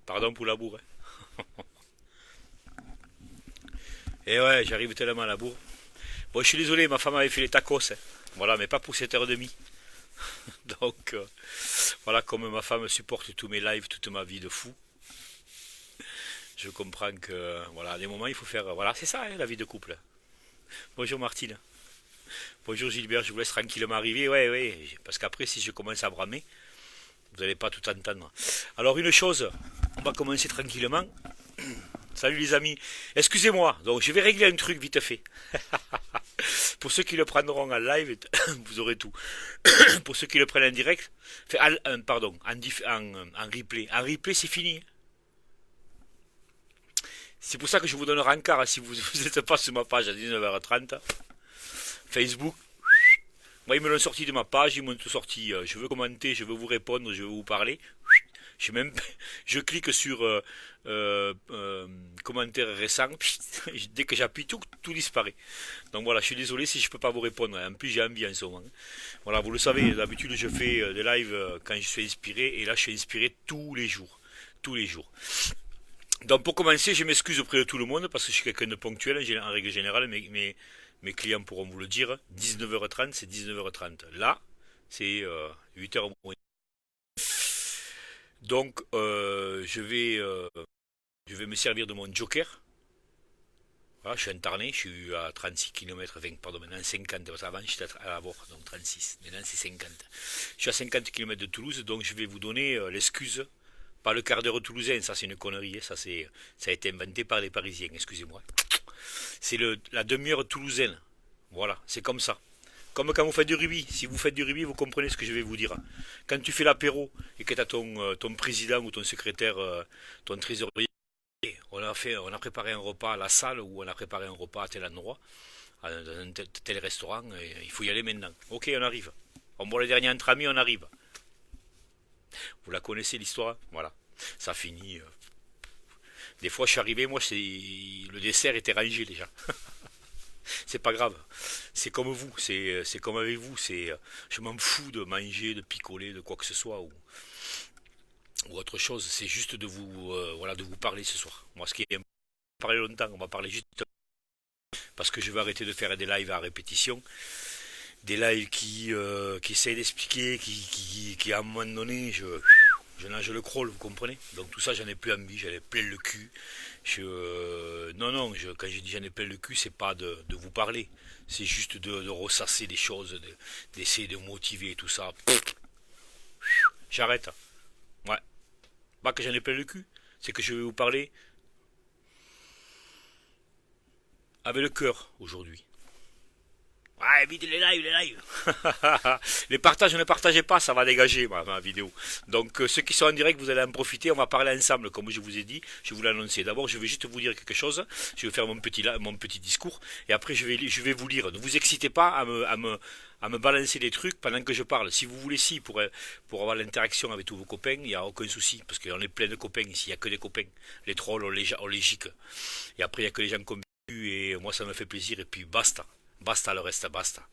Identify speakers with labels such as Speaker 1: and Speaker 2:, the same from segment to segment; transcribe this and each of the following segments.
Speaker 1: Pardon pour la bourre. Hein. Et ouais, j'arrive tellement à la bourre. Bon, je suis désolé, ma femme avait fait les tacos. Hein. Voilà, mais pas pour 7h30. Donc, voilà, comme ma femme supporte tous mes lives, toute ma vie de fou, je comprends que, voilà, à des moments, il faut faire. Voilà, c'est ça, hein, la vie de couple. Bonjour Martine. Bonjour Gilbert, je vous laisse tranquillement arriver. Ouais, ouais, parce qu'après, si je commence à bramer, vous n'allez pas tout entendre. Alors, une chose, on va commencer tranquillement. Salut les amis. Excusez-moi, donc je vais régler un truc vite fait. Pour ceux qui le prendront en live, vous aurez tout. Pour ceux qui le prennent en direct, pardon, en replay. En replay, c'est fini. C'est pour ça que je vous donne rencard si vous n'êtes pas sur ma page à 19h30. Facebook. Moi, ils me l'ont sorti de ma page, ils m'ont tout sorti. Je veux commenter, je veux vous répondre, je veux vous parler. Même, je clique sur commentaires récents. Dès que j'appuie, tout disparaît. Donc voilà, je suis désolé si je peux pas vous répondre. En plus, j'ai envie en ce moment. Voilà, vous le savez, d'habitude, je fais des lives quand je suis inspiré. Et là, je suis inspiré tous les jours. Tous les jours. Donc pour commencer, je m'excuse auprès de tout le monde parce que je suis quelqu'un de ponctuel en règle générale. Mes clients pourront vous le dire. 19h30, c'est 19h30. Là, c'est 8h moins. Donc, je vais me servir de mon joker. Voilà, je suis en Tarnais, je suis à 36 km, enfin, pardon, maintenant 50, parce qu'avant j'étais à la Vore, donc 36, maintenant c'est 50. Je suis à 50 km de Toulouse, donc je vais vous donner l'excuse, pas le quart d'heure toulousain, ça c'est une connerie, hein, ça a été inventé par les Parisiens, excusez-moi. C'est la demi-heure toulousaine, voilà, c'est comme ça. Comme quand vous faites du rugby. Si vous faites du rugby, vous comprenez ce que je vais vous dire. Quand tu fais l'apéro et que tu as ton président ou ton secrétaire, ton trésorier, on a préparé un repas à la salle ou on a préparé un repas à tel endroit, dans un tel restaurant, et il faut y aller maintenant. Ok, on arrive. On boit le dernier entre amis, on arrive. Vous la connaissez l'histoire? Voilà. Ça finit. Des fois, je suis arrivé, moi, le dessert était rangé déjà. C'est pas grave. C'est comme vous, c'est comme avec vous. Je m'en fous de manger, de picoler, de quoi que ce soit ou autre chose. C'est juste de vous, voilà, de vous parler ce soir. Moi, ce qui est parler longtemps, on va parler juste parce que je vais arrêter de faire des lives à répétition, des lives qui essayent d'expliquer, qui à un moment donné, je nage le crawl, vous comprenez? Donc tout ça, j'en ai plus envie, j'en ai plein le cul. Non, quand je dis j'en ai plein le cul, c'est pas de vous parler. C'est juste de ressasser des choses, d'essayer de motiver tout ça. J'arrête. Ouais. Pas que j'en ai plein le cul. C'est que je vais vous parler avec le cœur aujourd'hui. Ouais, vite les lives, les lives. Les partages, ne partagez pas, ça va dégager ma vidéo. Donc ceux qui sont en direct, vous allez en profiter, on va parler ensemble, comme je vous ai dit, je vous l'ai annoncé. D'abord, je vais juste vous dire quelque chose, je vais faire mon petit discours, et après je vais vous lire. Ne vous excitez pas à me balancer des trucs pendant que je parle. Si vous voulez, pour avoir l'interaction avec tous vos copains, il n'y a aucun souci, parce qu'on est plein de copains ici, il n'y a que des copains. Les trolls, on les gicle. Et après, il n'y a que les gens comme et moi ça me fait plaisir, et puis basta. Basta le reste, basta.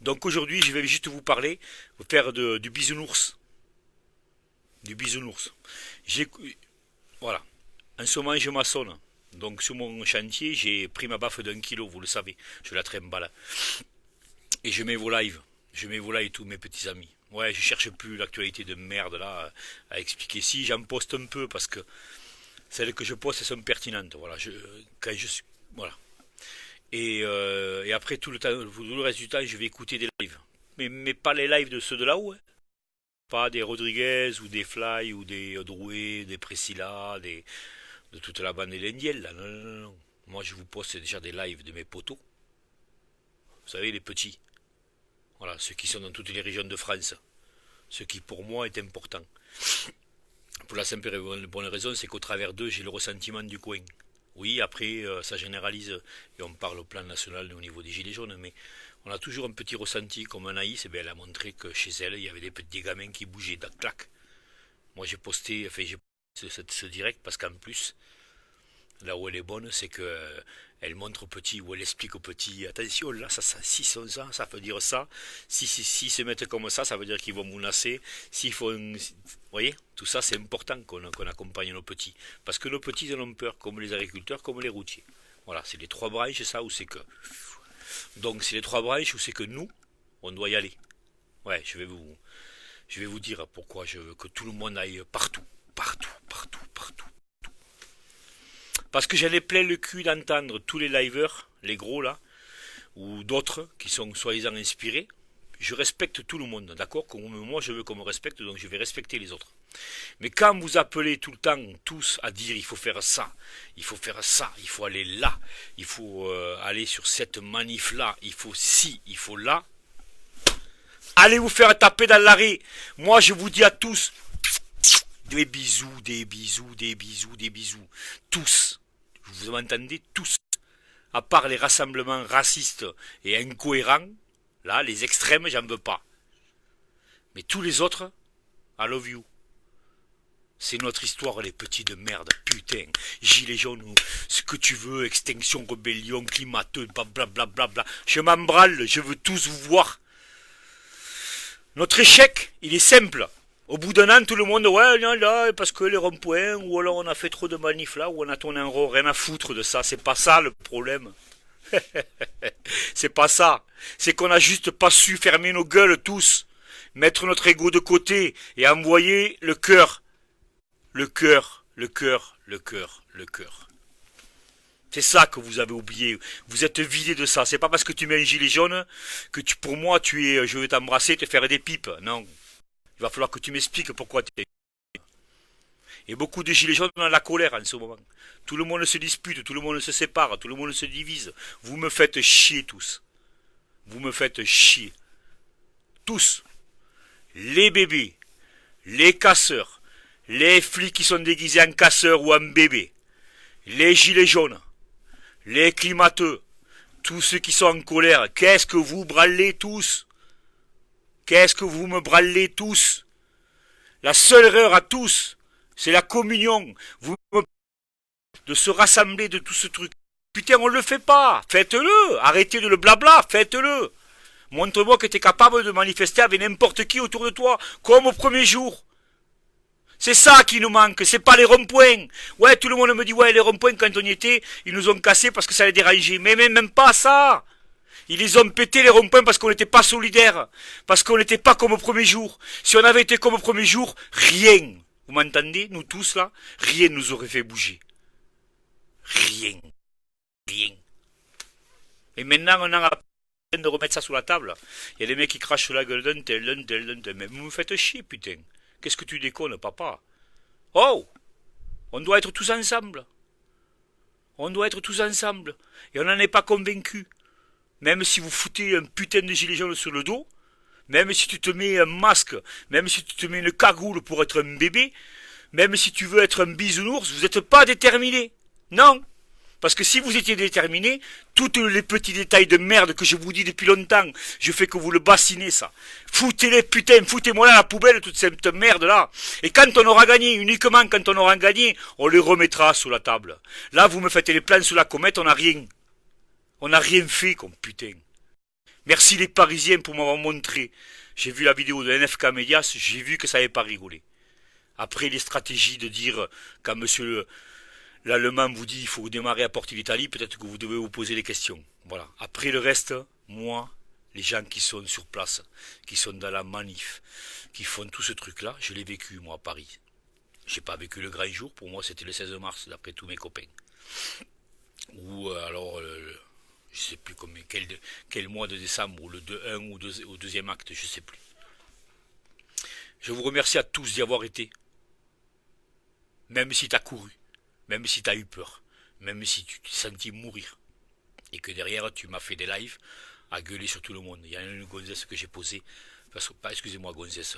Speaker 1: Donc aujourd'hui, je vais juste vous parler, vous faire du bisounours. Du bisounours. Voilà. En ce moment, je maçonne. Donc sur mon chantier, j'ai pris ma baffe d'1 kilo, vous le savez. Je la trimballe. Et je mets vos lives. Je mets vos lives tous mes petits amis. Ouais, je cherche plus l'actualité de merde là à expliquer. Si, j'en poste un peu parce que celles que je poste sont pertinentes. Voilà. Quand je suis. Voilà. Et après tout le reste du temps, je vais écouter des lives. Mais pas les lives de ceux de là-haut. Hein. Pas des Rodriguez ou des Fly ou des Drouet, des Priscilla, de toute la bande indienne. Là. Non, non, non, non. Moi, je vous poste déjà des lives de mes potos. Vous savez, les petits. Voilà, ceux qui sont dans toutes les régions de France. Ce qui, pour moi, est important. Pour la simple et bonne raison, c'est qu'au travers d'eux, j'ai le ressentiment du coin. Oui, après, ça généralise, et on parle au plan national au niveau des Gilets jaunes, mais on a toujours un petit ressenti, comme Anaïs, et bien elle a montré que chez elle, il y avait des petits gamins qui bougeaient, dac, clac. Moi, j'ai posté ce direct, parce qu'en plus, Là où elle est bonne, c'est que elle montre au petit, ou elle explique au petit, attention, là, s'ils sont ça veut dire ça. Si se mettent comme ça veut dire qu'ils vont menacer. S'il faut, vous voyez, tout ça, c'est important qu'on accompagne nos petits. Parce que nos petits, ils en ont peur, comme les agriculteurs, comme les routiers. Voilà, c'est les trois branches, ça, où c'est que. Donc, c'est les trois branches où c'est que nous, on doit y aller. Ouais, je vais vous dire pourquoi je veux que tout le monde aille partout. Partout, partout, partout. Parce que j'en ai plein le cul d'entendre tous les liveurs, les gros là, ou d'autres qui sont soi-disant inspirés. Je respecte tout le monde, d'accord? Moi je veux qu'on me respecte, donc je vais respecter les autres. Mais quand vous appelez tout le temps tous à dire il faut faire ça, il faut faire ça, il faut aller là, il faut aller sur cette manif là, il faut ci, il faut là, allez vous faire taper dans l'arrêt. Moi je vous dis à tous, des bisous, des bisous, des bisous, des bisous. Tous. Vous m'entendez? Tous. À part les rassemblements racistes et incohérents, là, les extrêmes, j'en veux pas. Mais tous les autres, I love you. C'est notre histoire, les petits de merde, putain. Gilets jaunes, ce que tu veux, extinction, rébellion, climateux, blablabla. Je m'en branle, je veux tous vous voir. Notre échec, il est simple. Au bout d'un an, tout le monde, ouais, non, là, parce que les ronds-points, ou alors on a fait trop de manifs là, ou on a tourné en rond, rien à foutre de ça, c'est pas ça le problème. C'est pas ça. C'est qu'on a juste pas su fermer nos gueules tous, mettre notre ego de côté et envoyer le cœur. Le cœur, le cœur, le cœur, le cœur. C'est ça que vous avez oublié. Vous êtes vidé de ça. C'est pas parce que tu mets un gilet jaune que pour moi tu es, je vais t'embrasser, te faire des pipes. Non. Il va falloir que tu m'expliques pourquoi tu es. Et beaucoup de gilets jaunes ont la colère en ce moment. Tout le monde se dispute, tout le monde se sépare, tout le monde se divise. Vous me faites chier tous. Vous me faites chier. Tous. Les bébés, les casseurs, les flics qui sont déguisés en casseurs ou en bébés, les gilets jaunes, les climateux, tous ceux qui sont en colère. Qu'est-ce que vous branlez tous? Qu'est-ce que vous me branlez tous? La seule erreur à tous, c'est la communion. De se rassembler de tout ce truc. Putain, on le fait pas. Faites-le. Arrêtez de le blabla. Faites-le. Montre-moi que tu es capable de manifester avec n'importe qui autour de toi, comme au premier jour. C'est ça qui nous manque, c'est pas les ronds-points. Ouais, tout le monde me dit, ouais, les ronds-points, quand on y était, ils nous ont cassés parce que ça les dérangeait. Mais même pas ça. Ils les ont pétés les ronds-points parce qu'on n'était pas solidaires, parce qu'on n'était pas comme au premier jour. Si on avait été comme au premier jour, rien, vous m'entendez, nous tous là, rien nous aurait fait bouger. Rien. Rien. Et maintenant, on a de remettre ça sous la table. Il y a des mecs qui crachent sur la gueule d'un tel. Mais vous me faites chier, putain. Qu'est-ce que tu déconnes, papa? Oh! On doit être tous ensemble. On doit être tous ensemble. Et on n'en est pas convaincus. Même si vous foutez un putain de gilet jaune sur le dos, même si tu te mets un masque, même si tu te mets une cagoule pour être un bébé, même si tu veux être un bisounours, vous n'êtes pas déterminé. Non. Parce que si vous étiez déterminé, tous les petits détails de merde que je vous dis depuis longtemps, je fais que vous le bassinez ça. Foutez-les, putain, foutez-moi là la poubelle, toute cette merde là. Et quand on aura gagné, uniquement quand on aura gagné, on les remettra sous la table. Là, vous me faites les plans sous la comète, on n'a rien. On n'a rien fait comme putain. Merci les Parisiens pour m'avoir montré. J'ai vu la vidéo de NFK Medias, j'ai vu que ça n'avait pas rigolé. Après les stratégies de dire, quand monsieur l'Allemand vous dit il faut démarrer à Porte d'Italie, peut-être que vous devez vous poser des questions. Voilà. Après le reste, moi, les gens qui sont sur place, qui sont dans la manif, qui font tout ce truc-là, je l'ai vécu moi à Paris. J'ai pas vécu le grand jour, pour moi c'était le 16 mars d'après tous mes copains. Ou alors, je sais plus combien, quel mois de décembre, ou le 1 ou au deuxième acte, je sais plus. Je vous remercie à tous d'y avoir été. Même si t'as couru. Même si t'as eu peur, même si tu t'es senti mourir, et que derrière tu m'as fait des lives à gueuler sur tout le monde. Il y a une gonzesse que j'ai posée, excusez-moi gonzesse,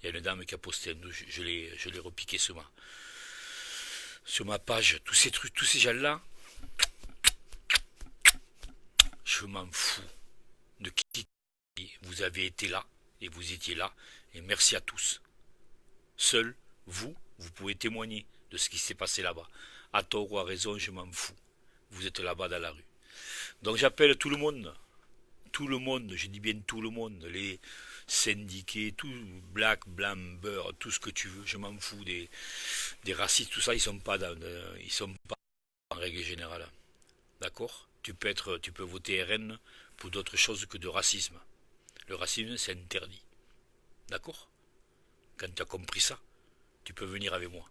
Speaker 1: il y a une dame qui a posté, je l'ai repiqué sur ma page, tous ces trucs, tous ces gens-là, je m'en fous de qui vous avez été là, et vous étiez là, et merci à tous. Seul, vous pouvez témoigner de ce qui s'est passé là-bas. À tort ou à raison, je m'en fous. Vous êtes là-bas dans la rue. Donc j'appelle tout le monde, je dis bien tout le monde, les syndiqués, tout, black, blanc, beurre, tout ce que tu veux, je m'en fous des racistes, tout ça, ils sont pas en règle générale. D'accord? Tu peux voter RN pour d'autres choses que de racisme. Le racisme, c'est interdit. D'accord? Quand tu as compris ça, tu peux venir avec moi.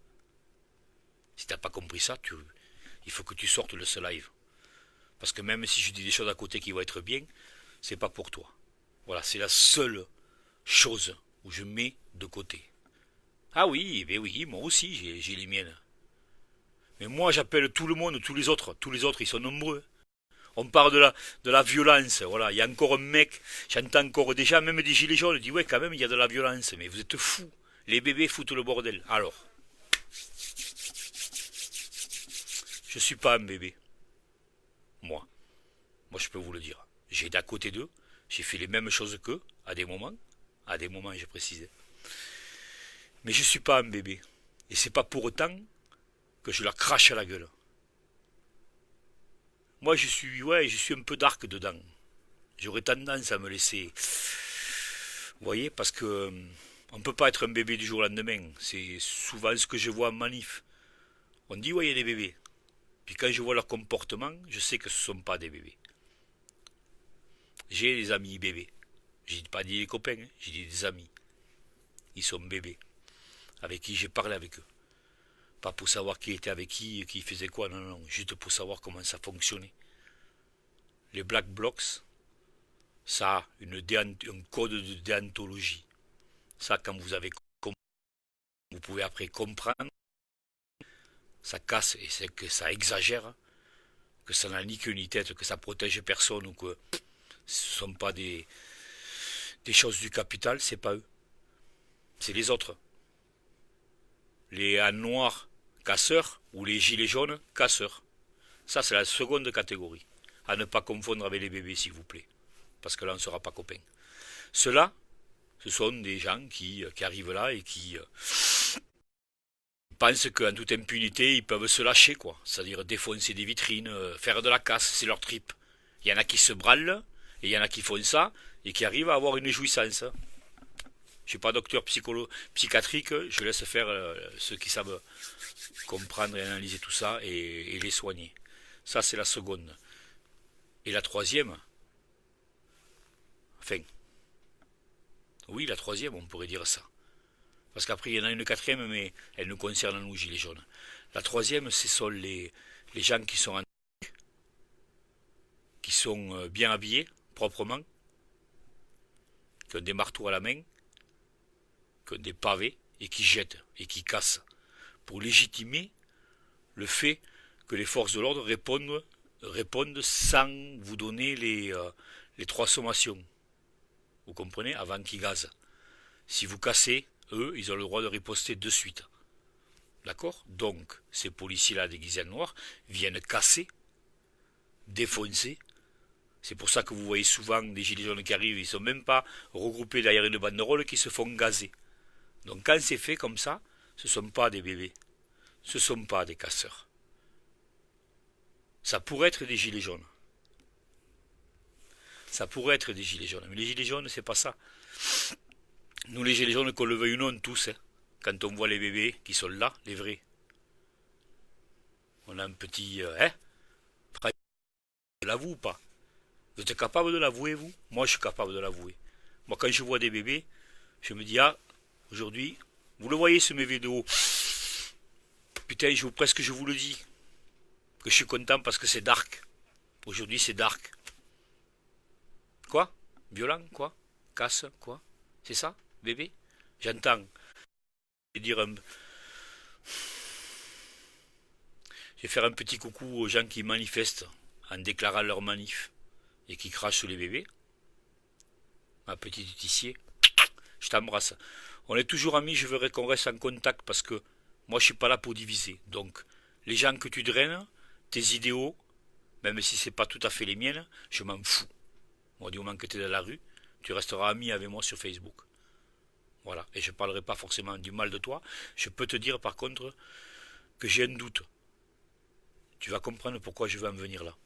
Speaker 1: Si tu n'as pas compris ça, il faut que tu sortes de ce live. Parce que même si je dis des choses à côté qui vont être bien, c'est pas pour toi. Voilà, c'est la seule chose où je mets de côté. Ah oui, ben oui, moi aussi j'ai les miennes. Mais moi j'appelle tout le monde, tous les autres ils sont nombreux. On parle de la violence, voilà, il y a encore un mec, j'entends encore déjà, même des gilets jaunes, dit ouais quand même il y a de la violence, mais vous êtes fous, les bébés foutent le bordel. Alors, je suis pas un bébé, moi. Moi, je peux vous le dire. J'ai été à côté d'eux, j'ai fait les mêmes choses qu'eux, à des moments, j'ai précisé. Mais je suis pas un bébé. Et c'est pas pour autant que je leur crache à la gueule. Moi, je suis un peu dark dedans. J'aurais tendance à me laisser, vous voyez, parce que on peut pas être un bébé du jour au lendemain. C'est souvent ce que je vois en manif. On dit, ouais, il y a des bébés. Puis quand je vois leur comportement, je sais que ce ne sont pas des bébés. J'ai des amis bébés. J'ai pas dit des copains, hein, j'ai dit des amis. Ils sont bébés. Avec qui j'ai parlé avec eux. Pas pour savoir qui était avec qui faisait quoi, non, non, juste pour savoir comment ça fonctionnait. Les Black Blocs, ça a un code de déontologie. Ça, quand vous avez compris, vous pouvez après comprendre, ça casse et c'est que ça exagère, que ça n'a ni queue ni tête, que ça protège personne ou que ce ne sont pas des choses du capital, c'est pas eux. C'est les autres. Les noirs casseurs ou les gilets jaunes casseurs. Ça, c'est la seconde catégorie. À ne pas confondre avec les bébés, s'il vous plaît. Parce que là, on ne sera pas copains. Ceux-là, ce sont des gens qui arrivent là et qui pensent qu'en toute impunité, ils peuvent se lâcher, quoi. C'est-à-dire défoncer des vitrines, faire de la casse, c'est leur trip. Il y en a qui se brûlent, et il y en a qui font ça, et qui arrivent à avoir une jouissance. Je ne suis pas docteur psychiatrique, je laisse faire ceux qui savent comprendre et analyser tout ça et les soigner. Ça, c'est la seconde. Et la troisième, enfin, oui, la troisième, on pourrait dire ça. Parce qu'après, il y en a une quatrième, mais elle nous concerne nous, gilets jaunes. La troisième, ce sont les gens qui sont bien habillés, proprement, qui ont des marteaux à la main, qui ont des pavés, et qui jettent, et qui cassent, pour légitimer le fait que les forces de l'ordre répondent sans vous donner les trois sommations. Vous comprenez? Avant qu'ils gazent. Si vous cassez, eux, ils ont le droit de riposter de suite. D'accord? Donc, ces policiers-là déguisés en noir viennent casser, défoncer. C'est pour ça que vous voyez souvent des gilets jaunes qui arrivent, ils ne sont même pas regroupés derrière une banderole qui se font gazer. Donc quand c'est fait comme ça, ce ne sont pas des bébés. Ce ne sont pas des casseurs. Ça pourrait être des gilets jaunes. Ça pourrait être des gilets jaunes. Mais les gilets jaunes, c'est pas ça. Nous, les gilets jaunes, qu'on le veuille ou non, tous, hein, quand on voit les bébés qui sont là, les vrais, on a un petit... l'avoue ou pas? Vous êtes capable de l'avouer, vous? Moi, je suis capable de l'avouer. Moi, quand je vois des bébés, je me dis, ah, aujourd'hui, vous le voyez sur mes vidéos, putain, presque je vous le dis, que je suis content parce que c'est dark. Aujourd'hui, c'est dark. Quoi? Violent, quoi? Casse, quoi? C'est ça, bébé? J'entends. Dire un... Je vais faire un petit coucou aux gens qui manifestent en déclarant leur manif et qui crachent sur les bébés. Ma petite tissier, je t'embrasse. On est toujours amis, je voudrais qu'on reste en contact parce que moi je suis pas là pour diviser. Donc les gens que tu draines, tes idéaux, même si c'est pas tout à fait les miennes, je m'en fous. Moi du moment que tu es dans la rue, tu resteras ami avec moi sur Facebook. Voilà, et je ne parlerai pas forcément du mal de toi. Je peux te dire par contre que j'ai un doute. Tu vas comprendre pourquoi je veux en venir là.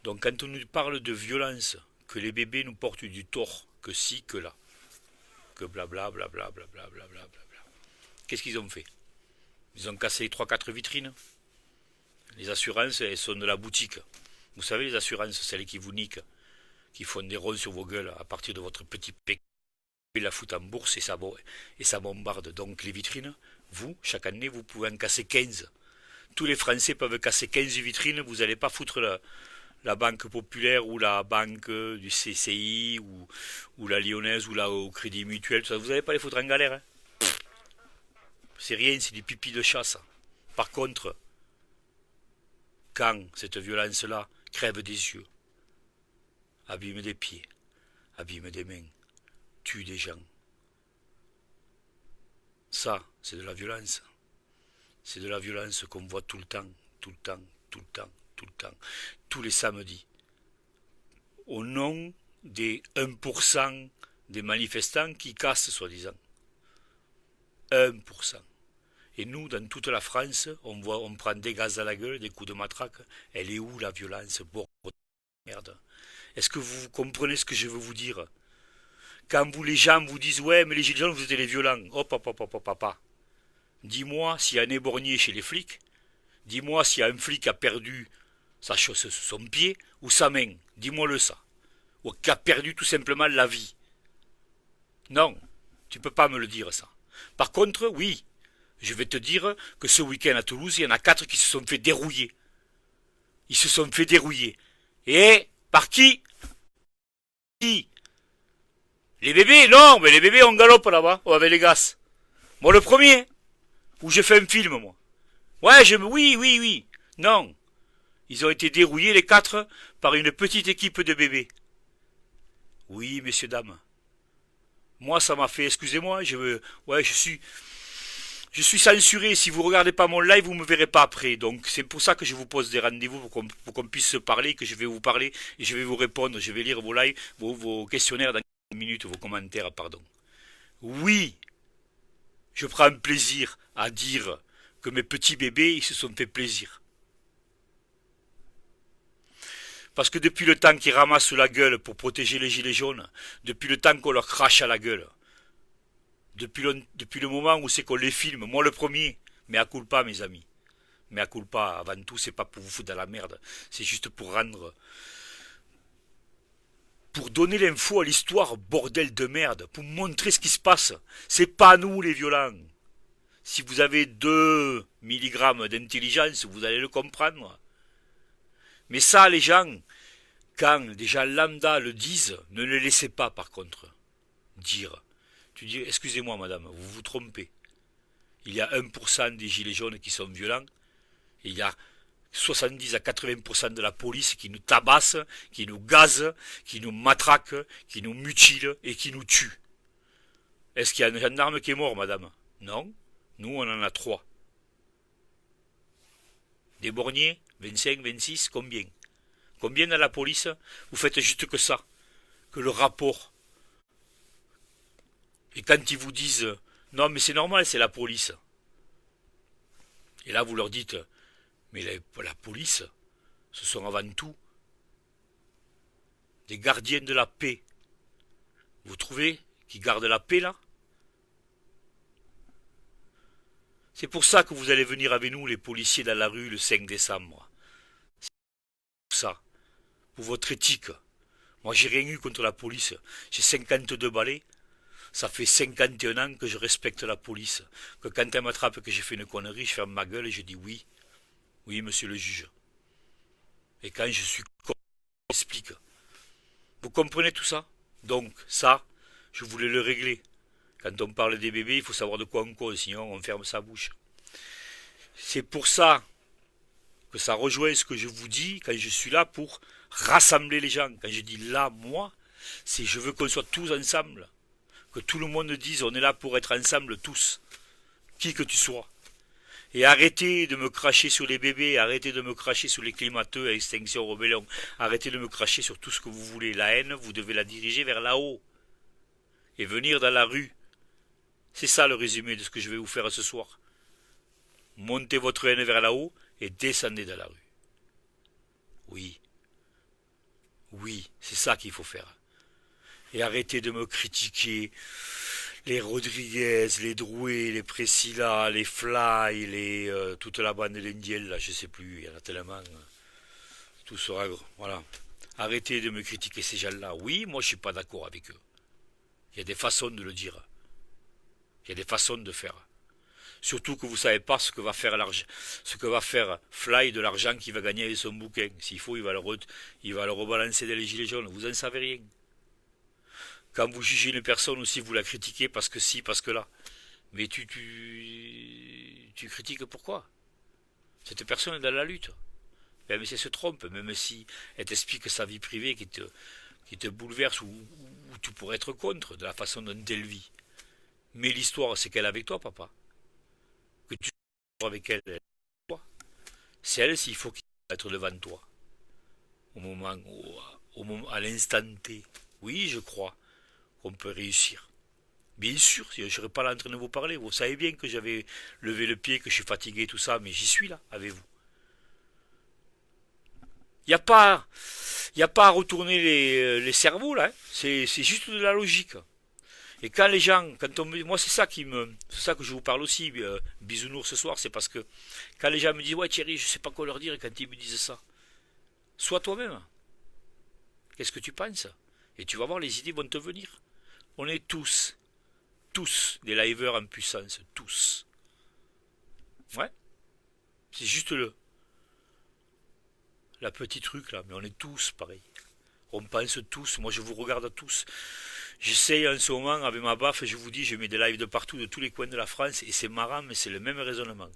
Speaker 1: Donc quand on nous parle de violence, que les bébés nous portent du tort, que si, que là, que blabla, blabla, blabla, blabla, blabla. Qu'est-ce qu'ils ont fait? Ils ont cassé 3-4 vitrines. Les assurances, elles sont de la boutique. Vous savez, les assurances, celles qui vous niquent, qui font des ronds sur vos gueules à partir de votre petit péc, et la foutent en bourse et ça bombarde. Donc les vitrines, vous, chaque année, vous pouvez en casser 15. Tous les Français peuvent casser 15 vitrines, vous n'allez pas foutre la Banque Populaire ou la Banque du CCI ou la Lyonnaise ou la au Crédit Mutuel, tout ça, vous n'allez pas les foutre en galère. Hein. C'est rien, c'est du pipi de chasse. Par contre, quand cette violence-là crève des yeux, abîme des pieds, abîme des mains, tue des gens, ça, c'est de la violence. C'est de la violence qu'on voit tout le temps, tout le temps, tout le temps, tout le temps, tous les samedis. Au nom des 1% des manifestants qui cassent, soi-disant. 1%. Et nous, dans toute la France, on prend des gaz à la gueule, des coups de matraque. Elle est où la violence? Bordel de merde. Est-ce que vous comprenez ce que je veux vous dire? Quand vous, les gens vous disent, ouais, mais les gilets jaunes, vous êtes les violents. Hop, hop, hop, hop, hop, hop. Dis-moi s'il y a un éborgné chez les flics. Dis-moi s'il y a un flic qui a perdu son pied ou sa main. Dis-moi-le ça. Ou qui a perdu tout simplement la vie. Non, tu peux pas me le dire ça. Par contre, oui, je vais te dire que ce week-end à Toulouse, il y en a 4 qui se sont fait dérouiller. Ils se sont fait dérouiller. Et par qui? Qui? Les bébés? Non, mais les bébés on galope là-bas, avec les gosses. Moi le premier. Où j'ai fait un film, moi. Ouais, oui, oui, oui. Non. Ils ont été dérouillés, les 4, par une petite équipe de bébés. Oui, messieurs, dames. Moi, ça m'a fait, excusez-moi, je suis censuré. Si vous regardez pas mon live, vous me verrez pas après. Donc, c'est pour ça que je vous pose des rendez-vous pour qu'on puisse se parler, que je vais vous parler et je vais vous répondre. Je vais lire vos lives, vos questionnaires dans 1 minute, vos commentaires, pardon. Oui. Je prends plaisir à dire que mes petits bébés, ils se sont fait plaisir. Parce que depuis le temps qu'ils ramassent la gueule pour protéger les gilets jaunes, depuis le temps qu'on leur crache à la gueule, depuis le moment où c'est qu'on les filme, moi le premier, mais à culpa mes amis. Mais à culpa, avant tout, c'est pas pour vous foutre dans la merde, c'est juste pour donner l'info à l'histoire, bordel de merde, pour montrer ce qui se passe. C'est pas nous les violents. Si vous avez 2 milligrammes d'intelligence, vous allez le comprendre. Mais ça, les gens, quand des gens lambda le disent, ne le laissez pas, par contre, dire. Tu dis, excusez-moi, madame, vous vous trompez. Il y a 1% des gilets jaunes qui sont violents, et il y a 70 à 80% de la police qui nous tabasse, qui nous gaze, qui nous matraque, qui nous mutile et qui nous tue. Est-ce qu'il y a un gendarme qui est mort, madame? Non. Nous, on en a 3. Des borgnés, 25, 26, combien? Combien dans la police? Vous faites juste que ça, que le rapport. Et quand ils vous disent, non mais c'est normal, c'est la police. Et là, vous leur dites, mais la police, ce sont avant tout des gardiens de la paix. Vous trouvez qui gardent la paix là? C'est pour ça que vous allez venir avec nous, les policiers, dans la rue le 5 décembre. C'est pour ça. Pour votre éthique. Moi, j'ai rien eu contre la police. J'ai 52 balais. Ça fait 51 ans que je respecte la police. Que quand elle m'attrape que j'ai fait une connerie, je ferme ma gueule et je dis oui. Oui, monsieur le juge. Et quand je suis con, j'explique. Vous comprenez tout ça? Donc, ça, je voulais le régler. Quand on parle des bébés, il faut savoir de quoi on cause, sinon on ferme sa bouche. C'est pour ça que ça rejoint ce que je vous dis quand je suis là pour rassembler les gens. Quand je dis là, moi, c'est je veux qu'on soit tous ensemble. Que tout le monde dise on est là pour être ensemble tous. Qui que tu sois. Et arrêtez de me cracher sur les bébés, arrêtez de me cracher sur les climateux à Extinction Rebellion, arrêtez de me cracher sur tout ce que vous voulez. La haine, vous devez la diriger vers là-haut. Et venir dans la rue. C'est ça le résumé de ce que je vais vous faire ce soir. Montez votre haine vers là-haut et descendez dans la rue. Oui, oui, c'est ça qu'il faut faire. Et arrêtez de me critiquer les Rodriguez, les Drouet, les Priscilla, les Fly, toute la bande d'indiens, là, je sais plus, il y en a tellement. Tout sera gros. Voilà. Arrêtez de me critiquer ces gens-là. Oui, moi je suis pas d'accord avec eux. Il y a des façons de le dire. Il y a des façons de faire. Surtout que vous savez pas ce que va faire Fly de l'argent qu'il va gagner avec son bouquin. S'il faut, il va le rebalancer dans les gilets jaunes. Vous en savez rien. Quand vous jugez une personne aussi, vous la critiquez parce que si, parce que là. Mais tu critiques pourquoi? Cette personne est dans la lutte. Même si elle se trompe, même si elle t'explique sa vie privée qui te bouleverse ou tu pourrais être contre de la façon dont elle vit. Mais l'histoire, c'est qu'elle est avec toi, papa. Que tu sois avec elle, c'est elle s'il faut qu'il être devant toi. À l'instant T. Oui, je crois qu'on peut réussir. Bien sûr, je ne serais pas là en train de vous parler. Vous savez bien que j'avais levé le pied, que je suis fatigué, tout ça, mais j'y suis là, avec vous. Il n'y a pas, y a pas à retourner les cerveaux, là. Hein. C'est juste de la logique. Et quand les gens, moi c'est ça que je vous parle aussi, bisounours ce soir, c'est parce que quand les gens me disent ouais Thierry, je sais pas quoi leur dire quand ils me disent ça, sois toi-même. Qu'est-ce que tu penses? Et tu vas voir, les idées vont te venir. On est tous des liveurs en puissance, tous. Ouais, c'est juste la petite truc là, mais on est tous pareil. On pense tous, moi je vous regarde tous. J'essaye en ce moment avec ma baffe, je vous dis, je mets des lives de partout, de tous les coins de la France, et c'est marrant, mais c'est le même raisonnement.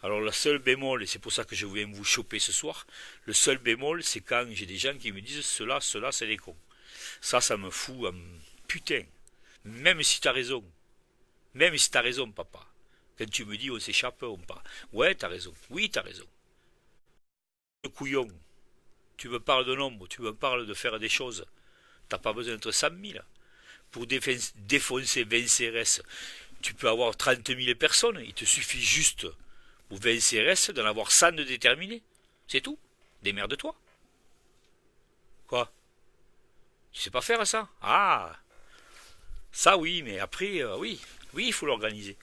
Speaker 1: Alors le seul bémol, et c'est pour ça que je viens vous choper ce soir, le seul bémol, c'est quand j'ai des gens qui me disent cela, c'est des cons. Ça me fout un putain. Même si t'as raison. Même si t'as raison, papa. Quand tu me dis on s'échappe, on part. Ouais, t'as raison. Oui, t'as raison. Le couillon. Tu me parles de nombre, tu me parles de faire des choses. T'as pas besoin d'être 100 000. Pour défoncer 20 CRS, tu peux avoir 30 000 personnes. Il te suffit juste, pour 20 CRS, d'en avoir 100 de déterminés. C'est tout. Démerde-toi. Quoi? Tu sais pas faire ça? Ah, ça oui, mais après, oui. Oui, il faut l'organiser.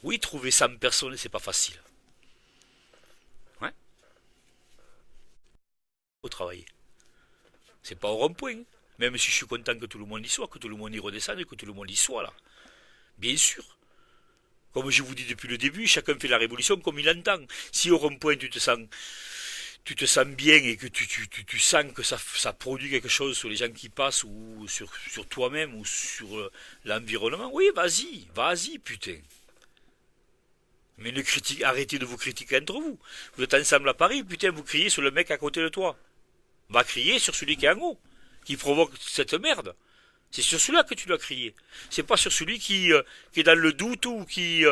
Speaker 1: Oui, trouver 100 personnes, c'est pas facile. Ouais, faut travailler. C'est pas au rond-point. Hein. Même si je suis content que tout le monde y soit, que tout le monde y redescende et que tout le monde y soit là. Bien sûr. Comme je vous dis depuis le début, chacun fait la révolution comme il entend. Si au rond-point tu te sens bien et que tu sens que ça produit quelque chose sur les gens qui passent ou sur toi-même ou sur l'environnement, oui, vas-y, putain. Mais arrêtez de vous critiquer entre vous. Vous êtes ensemble à Paris, putain, vous criez sur le mec à côté de toi. Va crier sur celui qui est en haut, qui provoque cette merde. C'est sur celui-là que tu dois crier. C'est pas sur celui qui est dans le doute ou qui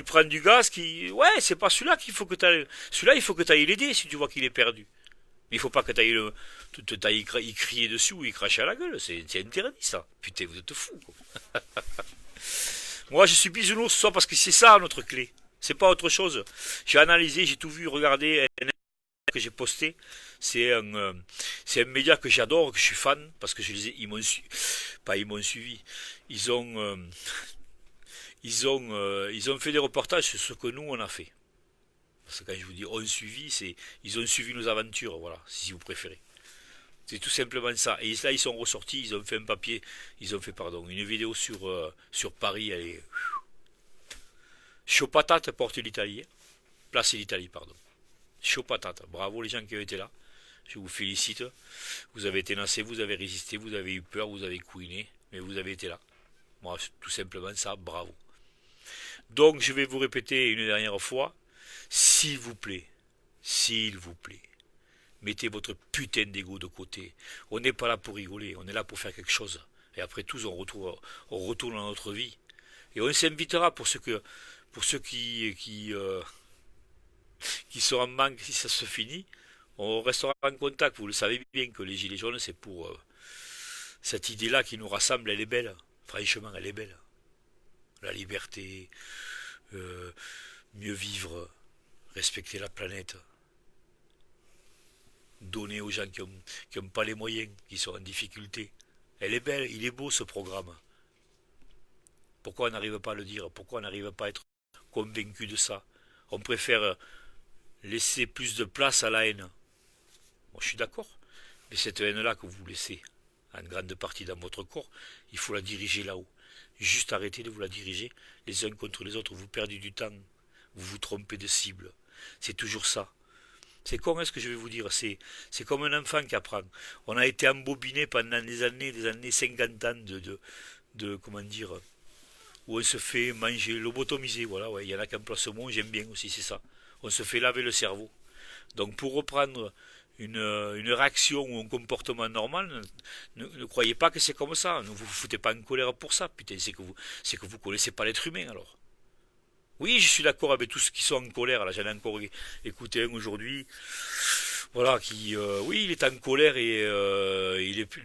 Speaker 1: prend du gaz, Ouais, c'est pas celui-là qu'il faut que t'ailles. Celui-là, il faut que t'ailles l'aider si tu vois qu'il est perdu. Mais il faut pas que t'ailles y crier dessus ou y cracher à la gueule. C'est interdit, ça. Putain, vous êtes fous, quoi. Moi, je suis bisounours ce soir parce que c'est ça notre clé. C'est pas autre chose. J'ai analysé, j'ai tout vu, regardé, que j'ai posté. C'est un média que j'adore, que je suis fan, parce que ils m'ont suivi. Ils ont, ils ont fait des reportages sur ce que nous on a fait. Parce que quand je vous dis on suivi, ils ont suivi nos aventures, voilà, si vous préférez. C'est tout simplement ça. Et là, ils sont ressortis, ils ont fait un papier, une vidéo sur Paris, elle est chaud patate, porte l'Italie, place l'Italie, pardon. Chaud patate. Bravo les gens qui ont été là. Je vous félicite. Vous avez ténacé, vous avez résisté, vous avez eu peur, vous avez couiné, mais vous avez été là. Moi, tout simplement ça, bravo. Donc, je vais vous répéter une dernière fois, s'il vous plaît, mettez votre putain d'ego de côté. On n'est pas là pour rigoler, on est là pour faire quelque chose. Et après tous, on retourne dans notre vie. Et on s'invitera pour ceux qui sont en manque si ça se finit. On restera en contact. Vous le savez bien que les Gilets jaunes, c'est pour cette idée-là qui nous rassemble. Elle est belle. Franchement, elle est belle. La liberté, mieux vivre, respecter la planète, donner aux gens qui ont pas les moyens, qui sont en difficulté. Elle est belle, il est beau ce programme. Pourquoi on n'arrive pas à le dire? Pourquoi on n'arrive pas à être convaincu de ça? On préfère laisser plus de place à la haine. Moi je suis d'accord, mais cette haine-là que vous laissez en grande partie dans votre corps, il faut la diriger là-haut. Juste arrêtez de vous la diriger les uns contre les autres, vous perdez du temps, vous vous trompez de cible. C'est toujours ça. C'est con, ce que je vais vous dire, c'est comme un enfant qui apprend. On a été embobiné pendant des années 50 ans comment dire, où on se fait manger, lobotomiser, voilà, ouais, il y en a qui emploient ce mot, j'aime bien aussi, c'est ça. On se fait laver le cerveau. Donc pour reprendre une réaction ou un comportement normal, ne croyez pas que c'est comme ça. Ne vous foutez pas en colère pour ça. Putain, c'est que vous connaissez pas l'être humain alors. Oui, je suis d'accord avec tous ceux qui sont en colère. Là, j'en ai encore écouté un aujourd'hui. Voilà, oui, il est en colère et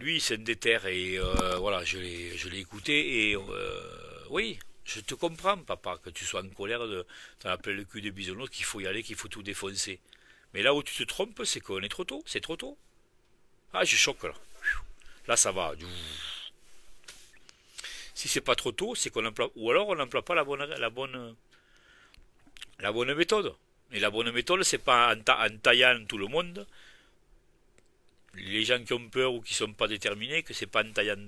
Speaker 1: lui, c'est un déter et voilà, je l'ai écouté et oui, je te comprends, papa, que tu sois en colère, t'en appelles le cul de bisounours, qu'il faut y aller, qu'il faut tout défoncer. Mais là où tu te trompes, c'est qu'on est trop tôt, c'est trop tôt. Ah, je choque là. Là, ça va. Si c'est pas trop tôt, c'est qu'on emploie, ou alors on n'emploie pas la bonne méthode. Et la bonne méthode, c'est pas en taillant tout le monde, les gens qui ont peur ou qui sont pas déterminés, que c'est pas en taillant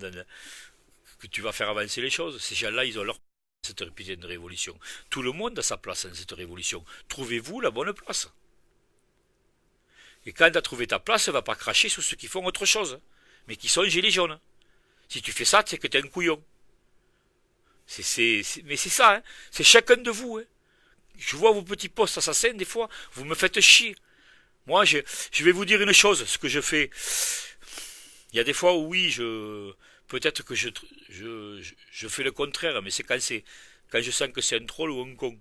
Speaker 1: que tu vas faire avancer les choses. Ces gens-là, ils ont leur cette putain de révolution. Tout le monde a sa place dans cette révolution. Trouvez-vous la bonne place. Et quand tu as trouvé ta place, va pas cracher sur ceux qui font autre chose, mais qui sont gilets jaunes. Si tu fais ça, c'est que t'es un couillon. Mais c'est ça, hein. C'est chacun de vous. Hein. Je vois vos petits postes assassins, des fois, vous me faites chier. Moi, je vais vous dire une chose, ce que je fais. Il y a des fois où oui, peut-être que je fais le contraire, mais c'est quand je sens que c'est un troll ou un con.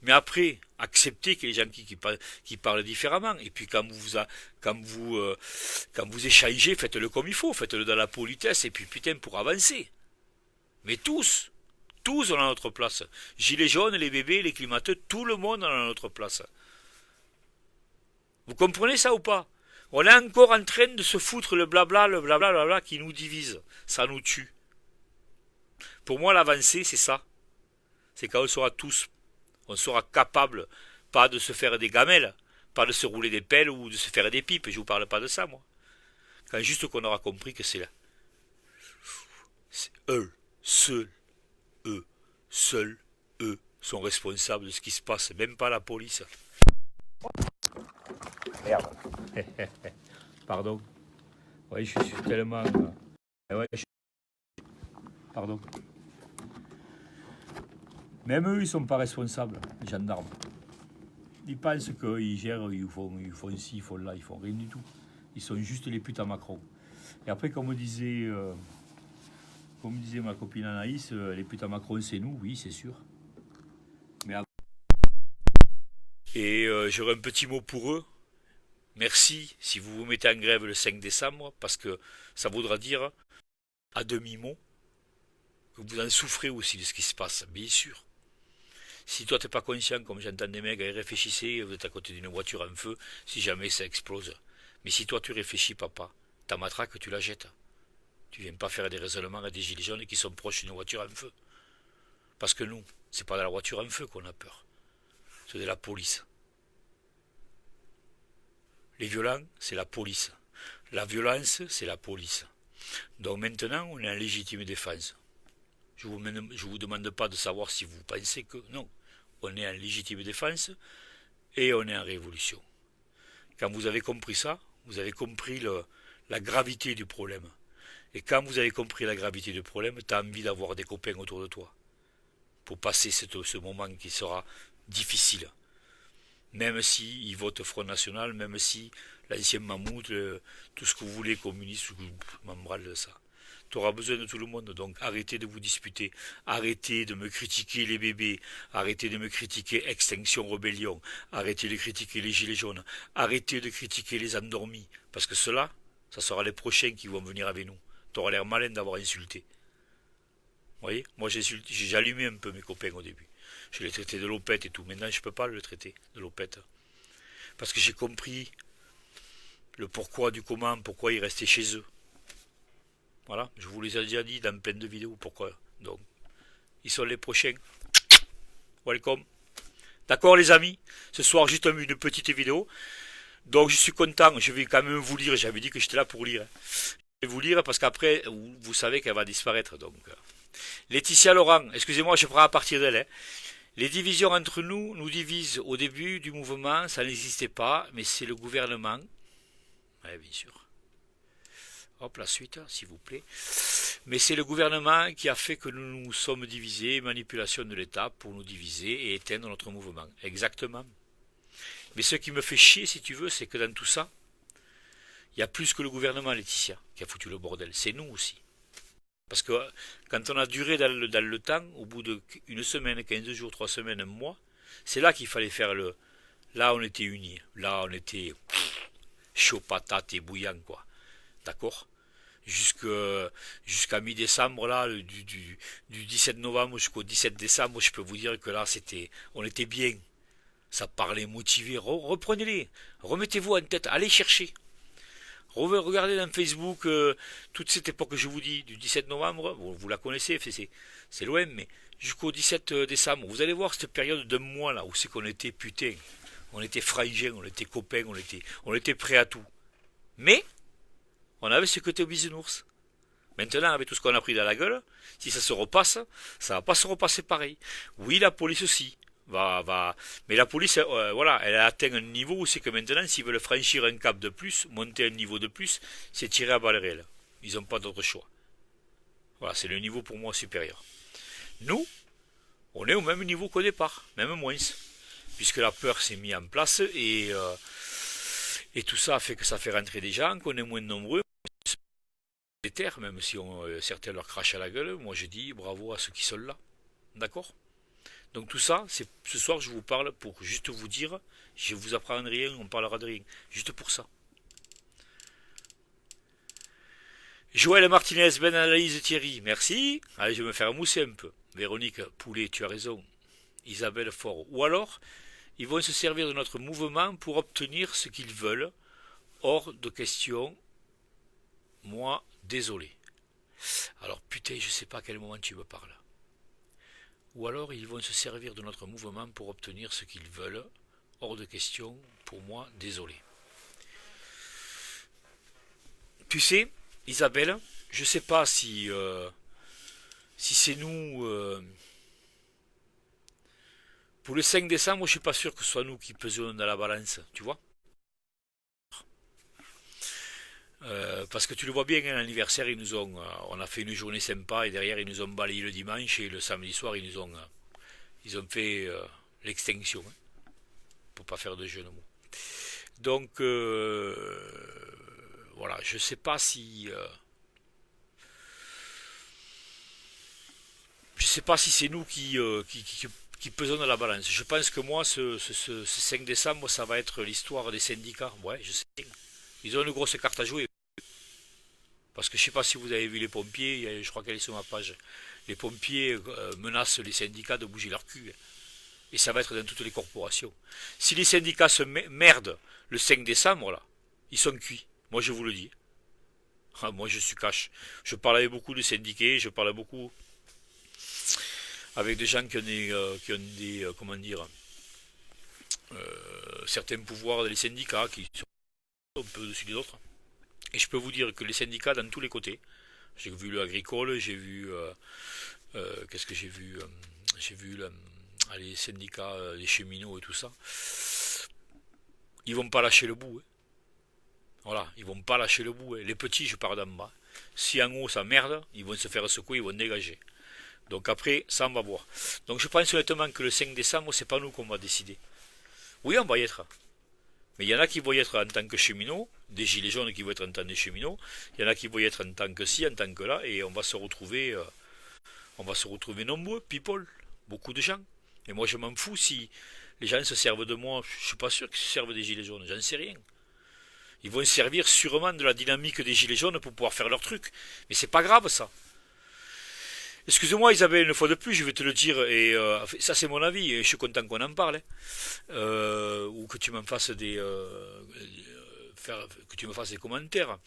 Speaker 1: Mais après, acceptez qu'il y ait des gens qui parlent différemment. Et puis quand vous échangez, faites-le comme il faut, faites-le dans la politesse, et puis putain, pour avancer. Mais tous on a notre place. Gilets jaunes, les bébés, les climateux, tout le monde a notre place. Vous comprenez ça ou pas? On est encore en train de se foutre le blabla qui nous divise. Ça nous tue. Pour moi, l'avancée, c'est ça. C'est quand on sera capable, pas de se faire des gamelles, pas de se rouler des pelles ou de se faire des pipes. Je vous parle pas de ça, moi. Quand juste qu'on aura compris que c'est là. C'est eux, seuls, eux, sont responsables de ce qui se passe, même pas la police. Merde. Pardon. Oui, je suis tellement... Ouais, Pardon. Même eux, ils sont pas responsables, les gendarmes. Ils pensent qu'ils gèrent, ils font ci, ils font là, ils font rien du tout. Ils sont juste les putes à Macron. Et après, comme disait ma copine Anaïs, les putes à Macron, c'est nous, oui, c'est sûr. Mais et j'aurais un petit mot pour eux. Merci si vous vous mettez en grève le 5 décembre, parce que ça voudra dire, à demi-mot, que vous en souffrez aussi de ce qui se passe, bien sûr. Si toi t'es pas conscient, comme j'entends des mecs, réfléchissez, vous êtes à côté d'une voiture en feu, si jamais ça explose. Mais si toi tu réfléchis, papa, ta matraque, tu la jettes. Tu viens pas faire des raisonnements à des gilets jaunes qui sont proches d'une voiture en feu. Parce que nous, c'est pas de la voiture en feu qu'on a peur. C'est de la police. Les violents, c'est la police. La violence, c'est la police. Donc maintenant, on est en légitime défense. Je vous demande pas de savoir si vous pensez que... Non, on est en légitime défense et on est en révolution. Quand vous avez compris ça, vous avez compris la gravité du problème. Et quand vous avez compris la gravité du problème, tu as envie d'avoir des copains autour de toi. Pour passer ce moment qui sera difficile. Même si ils votent Front National, même si l'ancien mammouth, tout ce que vous voulez, communiste, je m'en branle de ça. Tu auras besoin de tout le monde, donc arrêtez de vous disputer, arrêtez de me critiquer les bébés, arrêtez de me critiquer Extinction Rebellion, arrêtez de critiquer les gilets jaunes, arrêtez de critiquer les endormis, parce que ceux-là, ça sera les prochains qui vont venir avec nous. Tu auras l'air malin d'avoir insulté. Vous voyez, moi j'ai allumé un peu mes copains au début. Je l'ai traité de lopette et tout. Maintenant, je peux pas le traiter de lopette. Parce que j'ai compris le pourquoi du comment, pourquoi ils restaient chez eux. Voilà, je vous les ai déjà dit dans plein de vidéos pourquoi. Donc, ils sont les prochains. Welcome. D'accord les amis? Ce soir, juste une petite vidéo. Donc, je suis content. Je vais quand même vous lire. J'avais dit que j'étais là pour lire. Je vais vous lire parce qu'après, vous savez qu'elle va disparaître. Donc, Laetitia Laurent, excusez-moi, je prends à partir d'elle. Hein. Les divisions entre nous nous divisent. Au début du mouvement, ça n'existait pas, mais c'est le gouvernement. Oui, bien sûr. Hop, la suite, s'il vous plaît. Mais c'est le gouvernement qui a fait que nous nous sommes divisés, manipulation de l'État pour nous diviser et éteindre notre mouvement. Exactement. Mais ce qui me fait chier, si tu veux, c'est que dans tout ça, il y a plus que le gouvernement, Laetitia, qui a foutu le bordel. C'est nous aussi. Parce que quand on a duré dans le temps, au bout d'une semaine, 15 jours, 3 semaines, un mois, c'est là qu'il fallait faire le... Là, on était unis. Là, on était chaud patate et bouillant, quoi. D'accord? Jusqu'à mi-décembre, là, du 17 novembre jusqu'au 17 décembre, je peux vous dire que là, on était bien. Ça parlait motivé. Reprenez-les. Remettez-vous en tête. Allez chercher. Regardez dans Facebook toute cette époque que je vous dis, du 17 novembre, vous la connaissez, c'est loin, mais jusqu'au 17 décembre, vous allez voir cette période d'un mois là, où c'est qu'on était putain, on était frangins, on était copains, on était prêts à tout. Mais, on avait ce côté bisounours. Maintenant, avec tout ce qu'on a pris dans la gueule, si ça se repasse, ça va pas se repasser pareil. Oui, la police aussi. Mais la police, voilà, elle a atteint un niveau où c'est que maintenant, s'ils veulent franchir un cap de plus, monter un niveau de plus, c'est tirer à balles réelles. Ils n'ont pas d'autre choix. Voilà, c'est le niveau pour moi supérieur. Nous, on est au même niveau qu'au départ, même moins, puisque la peur s'est mise en place et tout ça a fait que ça fait rentrer des gens, qu'on est moins nombreux. Des terres, même si certains leur crachent à la gueule, moi je dis bravo à ceux qui sont là. D'accord? Donc tout ça, c'est ce soir je vous parle pour juste vous dire, je vous apprends rien, on parlera de rien, juste pour ça. Joël Martinez, Ben Analyse Thierry, merci. Allez, je vais me faire mousser un peu. Véronique Poulet, tu as raison. Isabelle Fort. Ou alors, ils vont se servir de notre mouvement pour obtenir ce qu'ils veulent. Hors de question. Moi, désolé. Alors putain, je sais pas à quel moment tu me parles. Ou alors ils vont se servir de notre mouvement pour obtenir ce qu'ils veulent. Hors de question, pour moi, désolé. Tu sais, Isabelle, je sais pas si c'est nous... pour le 5 décembre, je suis pas sûr que ce soit nous qui pesons dans la balance, tu vois. Parce que tu le vois bien, hein, l'anniversaire, on a fait une journée sympa et derrière ils nous ont balayé le dimanche et le samedi soir ils ont fait l'extinction, hein, pour pas faire de jeu de mots. Donc voilà, je sais pas si c'est nous qui pesons dans la balance. Je pense que moi ce 5 décembre ça va être l'histoire des syndicats. Ouais, je sais. Ils ont une grosse carte à jouer. Parce que je ne sais pas si vous avez vu les pompiers, je crois qu'elle est sur ma page. Les pompiers menacent les syndicats de bouger leur cul. Et ça va être dans toutes les corporations. Si les syndicats se merdent le 5 décembre, là, ils sont cuits. Moi, je vous le dis. Ah, moi, je suis cash. Je parle avec beaucoup de syndiqués, je parle beaucoup avec des gens qui ont des comment dire, certains pouvoirs dans les syndicats, qui sont un peu au-dessus des autres. Et je peux vous dire que les syndicats, dans tous les côtés, j'ai vu l'agricole, j'ai vu... qu'est-ce que j'ai vu J'ai vu les syndicats, les cheminots et tout ça. Ils vont pas lâcher le bout. Hein. Voilà, ils vont pas lâcher le bout. Hein. Les petits, je pars d'en bas. Si en haut ça merde, ils vont se faire secouer, ils vont dégager. Donc après, ça on va voir. Donc je pense honnêtement que le 5 décembre, c'est pas nous qu'on va décider. Oui, on va y être. Mais il y en a qui vont y être en tant que cheminots, des gilets jaunes qui vont être en tant que cheminots, il y en a qui vont y être en tant que ci, en tant que là, et on va se retrouver nombreux, people, beaucoup de gens. Et moi je m'en fous si les gens se servent de moi, je suis pas sûr qu'ils se servent des gilets jaunes, j'en sais rien. Ils vont servir sûrement de la dynamique des gilets jaunes pour pouvoir faire leur truc. Mais c'est pas grave ça. Excusez-moi Isabelle, une fois de plus, je vais te le dire, et ça c'est mon avis, et je suis content qu'on en parle, hein. Ou que tu m'en fasses que tu me fasses des commentaires.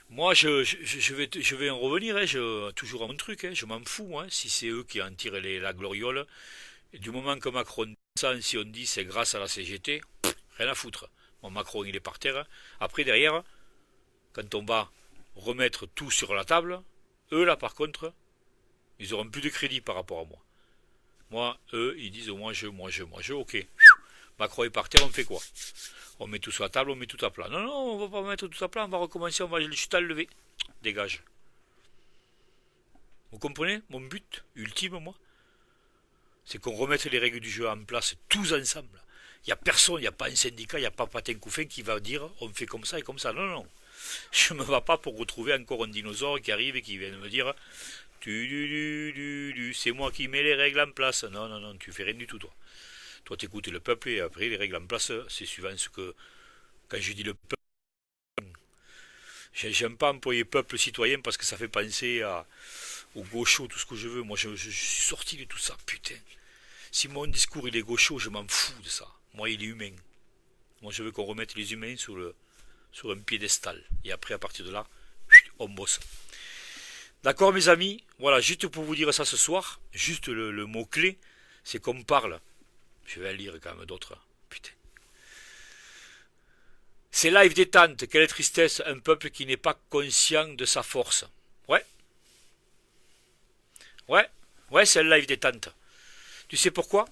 Speaker 1: Moi, je vais en revenir, hein, toujours à mon truc, hein, je m'en fous, hein, si c'est eux qui en tirent la gloriole. Et du moment que Macron descend, si on dit c'est grâce à la CGT, rien à foutre. Bon, Macron, il est par terre, hein. Après, derrière, quand on va remettre tout sur la table, eux, là, par contre, ils auront plus de crédit par rapport à moi. Moi, eux, ils disent ok. Macron est par terre, on fait quoi? On met tout sur la table, on met tout à plat. Non, non, on va pas mettre tout à plat, on va recommencer, on va juste à le lever. Dégage. Vous comprenez? Mon but ultime, moi, c'est qu'on remette les règles du jeu en place tous ensemble. Il n'y a personne, il n'y a pas un syndicat, il n'y a pas Patin Couffin qui va dire on fait comme ça et comme ça. Non, non. Je ne me vais pas pour retrouver encore un dinosaure qui arrive et qui vient me dire c'est moi qui mets les règles en place. Non, non, non, tu fais rien du tout, toi. Toi, t'écoutes le peuple et après, les règles en place, c'est suivant ce que. Quand je dis le peuple, j'aime pas employer peuple citoyen parce que ça fait penser aux gauchos, tout ce que je veux. Moi, je suis sorti de tout ça, putain. Si mon discours il est gaucho, je m'en fous de ça. Moi, il est humain. Moi, je veux qu'on remette les humains sur un piédestal. Et après, à partir de là, on bosse. D'accord, mes amis? Voilà, juste pour vous dire ça ce soir, juste le mot-clé, c'est qu'on parle. Je vais lire quand même d'autres. Putain. C'est live détente. Quelle tristesse, un peuple qui n'est pas conscient de sa force. Ouais. Ouais. Ouais, c'est un live détente. Tu sais pourquoi?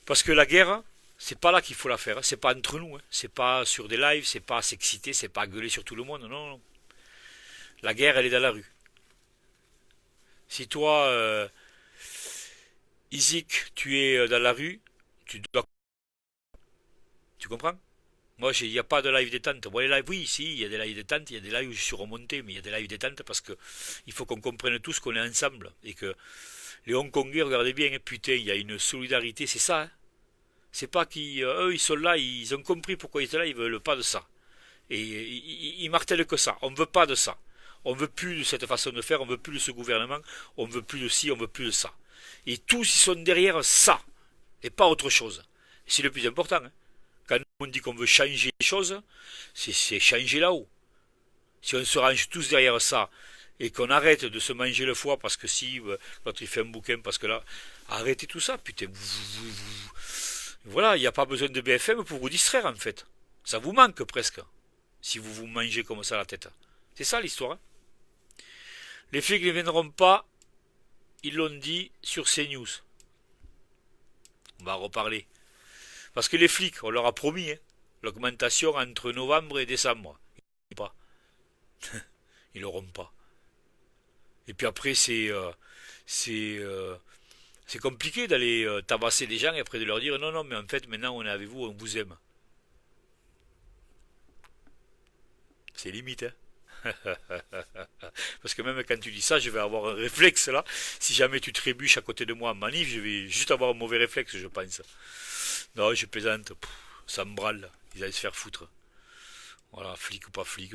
Speaker 1: Parce que la guerre, c'est pas là qu'il faut la faire. C'est pas entre nous. C'est pas sur des lives, c'est pas s'exciter, c'est pas gueuler sur tout le monde. Non, non. La guerre, elle est dans la rue. Si toi, Isaac, tu es dans la rue, tu dois. Tu comprends? Moi, il n'y a pas de live détente. Moi, les lives, oui, si, il y a des lives détente, il y a des lives où je suis remonté, mais il y a des lives détente parce que il faut qu'on comprenne tous qu'on est ensemble et que les Hongkongais, regardez bien, hein, putain, il y a une solidarité, c'est ça, hein. C'est pas qu'ils, eux, ils sont là, ils ont compris pourquoi ils étaient là, ils veulent pas de ça. Et ils martèlent que ça. On veut pas de ça. On veut plus de cette façon de faire, on veut plus de ce gouvernement, on veut plus de ci, on veut plus de ça. Et tous, ils sont derrière ça, et pas autre chose. C'est le plus important, hein. Quand on dit qu'on veut changer les choses, c'est changer là-haut. Si on se range tous derrière ça et qu'on arrête de se manger le foie parce que si l'autre il fait un bouquin parce que là, arrêtez tout ça, putain. Voilà, il n'y a pas besoin de BFM pour vous distraire en fait. Ça vous manque presque si vous vous mangez comme ça la tête. C'est ça l'histoire, hein. Les flics ne viendront pas, ils l'ont dit sur CNews. On va en reparler. Parce que les flics, on leur a promis, hein, l'augmentation entre novembre et décembre. Ils n'auront pas. Ils l'auront pas. Et puis après, c'est compliqué d'aller tabasser les gens et après de leur dire non, non, mais en fait, maintenant on est avec vous, on vous aime. C'est limite, hein. Parce que même quand tu dis ça, je vais avoir un réflexe là. Si jamais tu trébuches à côté de moi en manif, je vais juste avoir un mauvais réflexe, je pense. Non, je plaisante. Pff, ça me brale. Ils allaient se faire foutre. Voilà, flic ou pas flic.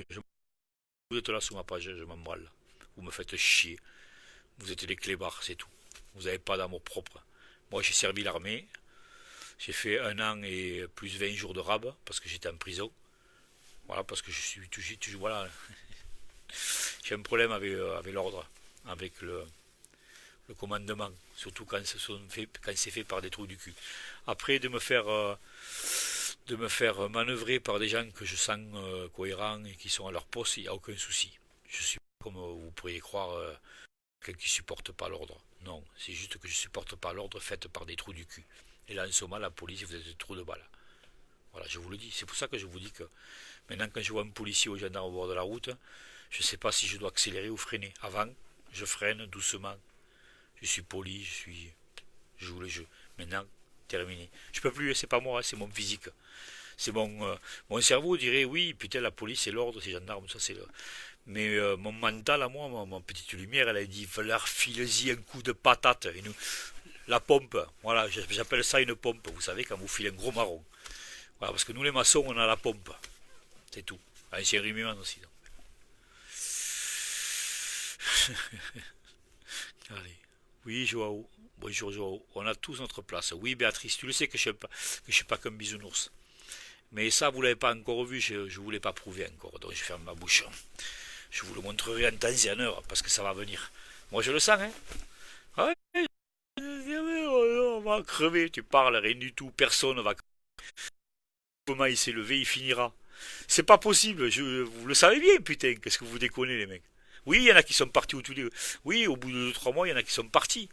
Speaker 1: Vous êtes là sur ma page, je m'en branle. Vous me faites chier. Vous êtes des clébards, c'est tout. Vous n'avez pas d'amour propre. Moi, j'ai servi l'armée. J'ai fait 1 an et plus 20 jours de rab parce que j'étais en prison. Voilà, parce que je suis toujours voilà. J'ai un problème avec l'ordre, avec le commandement, surtout quand c'est fait par des trous du cul. Après, de me faire manœuvrer par des gens que je sens cohérents et qui sont à leur poste, il n'y a aucun souci. Je suis pas comme vous pourriez croire quelqu'un qui supporte pas l'ordre. Non, c'est juste que je supporte pas l'ordre fait par des trous du cul. Et là, en ce moment, la police, vous êtes des trous de balles. Voilà, je vous le dis. C'est pour ça que je vous dis que maintenant, quand je vois un policier ou un gendarme au bord de la route, je ne sais pas si je dois accélérer ou freiner. Avant, je freine doucement. Je suis poli, je joue le jeu. Maintenant, terminé. Je peux plus, c'est pas moi, c'est mon physique. C'est mon cerveau dirait oui, putain, la police, c'est l'ordre, c'est gendarme, ça c'est le. Mais mon mental à moi, ma petite lumière, elle a dit, leur filez-y un coup de patate. La pompe, voilà, j'appelle ça une pompe. Vous savez, quand vous filez un gros marron. Voilà, parce que nous les maçons, on a la pompe. C'est tout. Ancien Riméman aussi. Allez. Oui, Joao. Bonjour, Joao. On a tous notre place. Oui, Béatrice, tu le sais que je suis pas comme bisounours. Mais ça, vous l'avez pas encore vu, je vous l'ai pas prouvé encore. Donc je ferme ma bouche. Je vous le montrerai en temps et en heure, parce que ça va venir. Moi, je le sens, hein. Ah ouais, on va crever. Tu parles, rien du tout. Personne va crever. Comment il s'est levé, il finira. C'est pas possible, vous le savez bien, putain. Qu'est-ce que vous déconnez, les mecs? Oui, il y en a qui sont partis Oui, au bout de 2 3 mois, il y en a qui sont partis.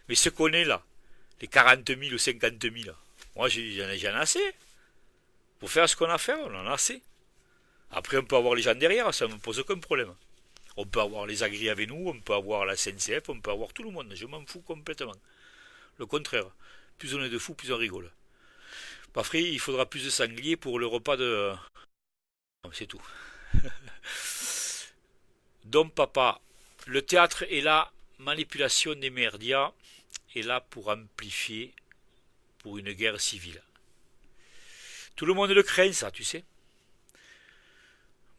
Speaker 1: Mais ce qu'on est là, les 40 000 ou 50 000, moi j'en ai assez. Pour faire ce qu'on a à faire, on en a assez. Après, on peut avoir les gens derrière, ça ne me pose aucun problème. On peut avoir les agris avec nous, on peut avoir la SNCF, on peut avoir tout le monde. Je m'en fous complètement. Le contraire. Plus on est de fous, plus on rigole. Après, il faudra plus de sangliers pour le repas de. C'est tout. Donc, papa, le théâtre et la manipulation des merdias est là pour amplifier pour une guerre civile. Tout le monde le craint, ça, tu sais.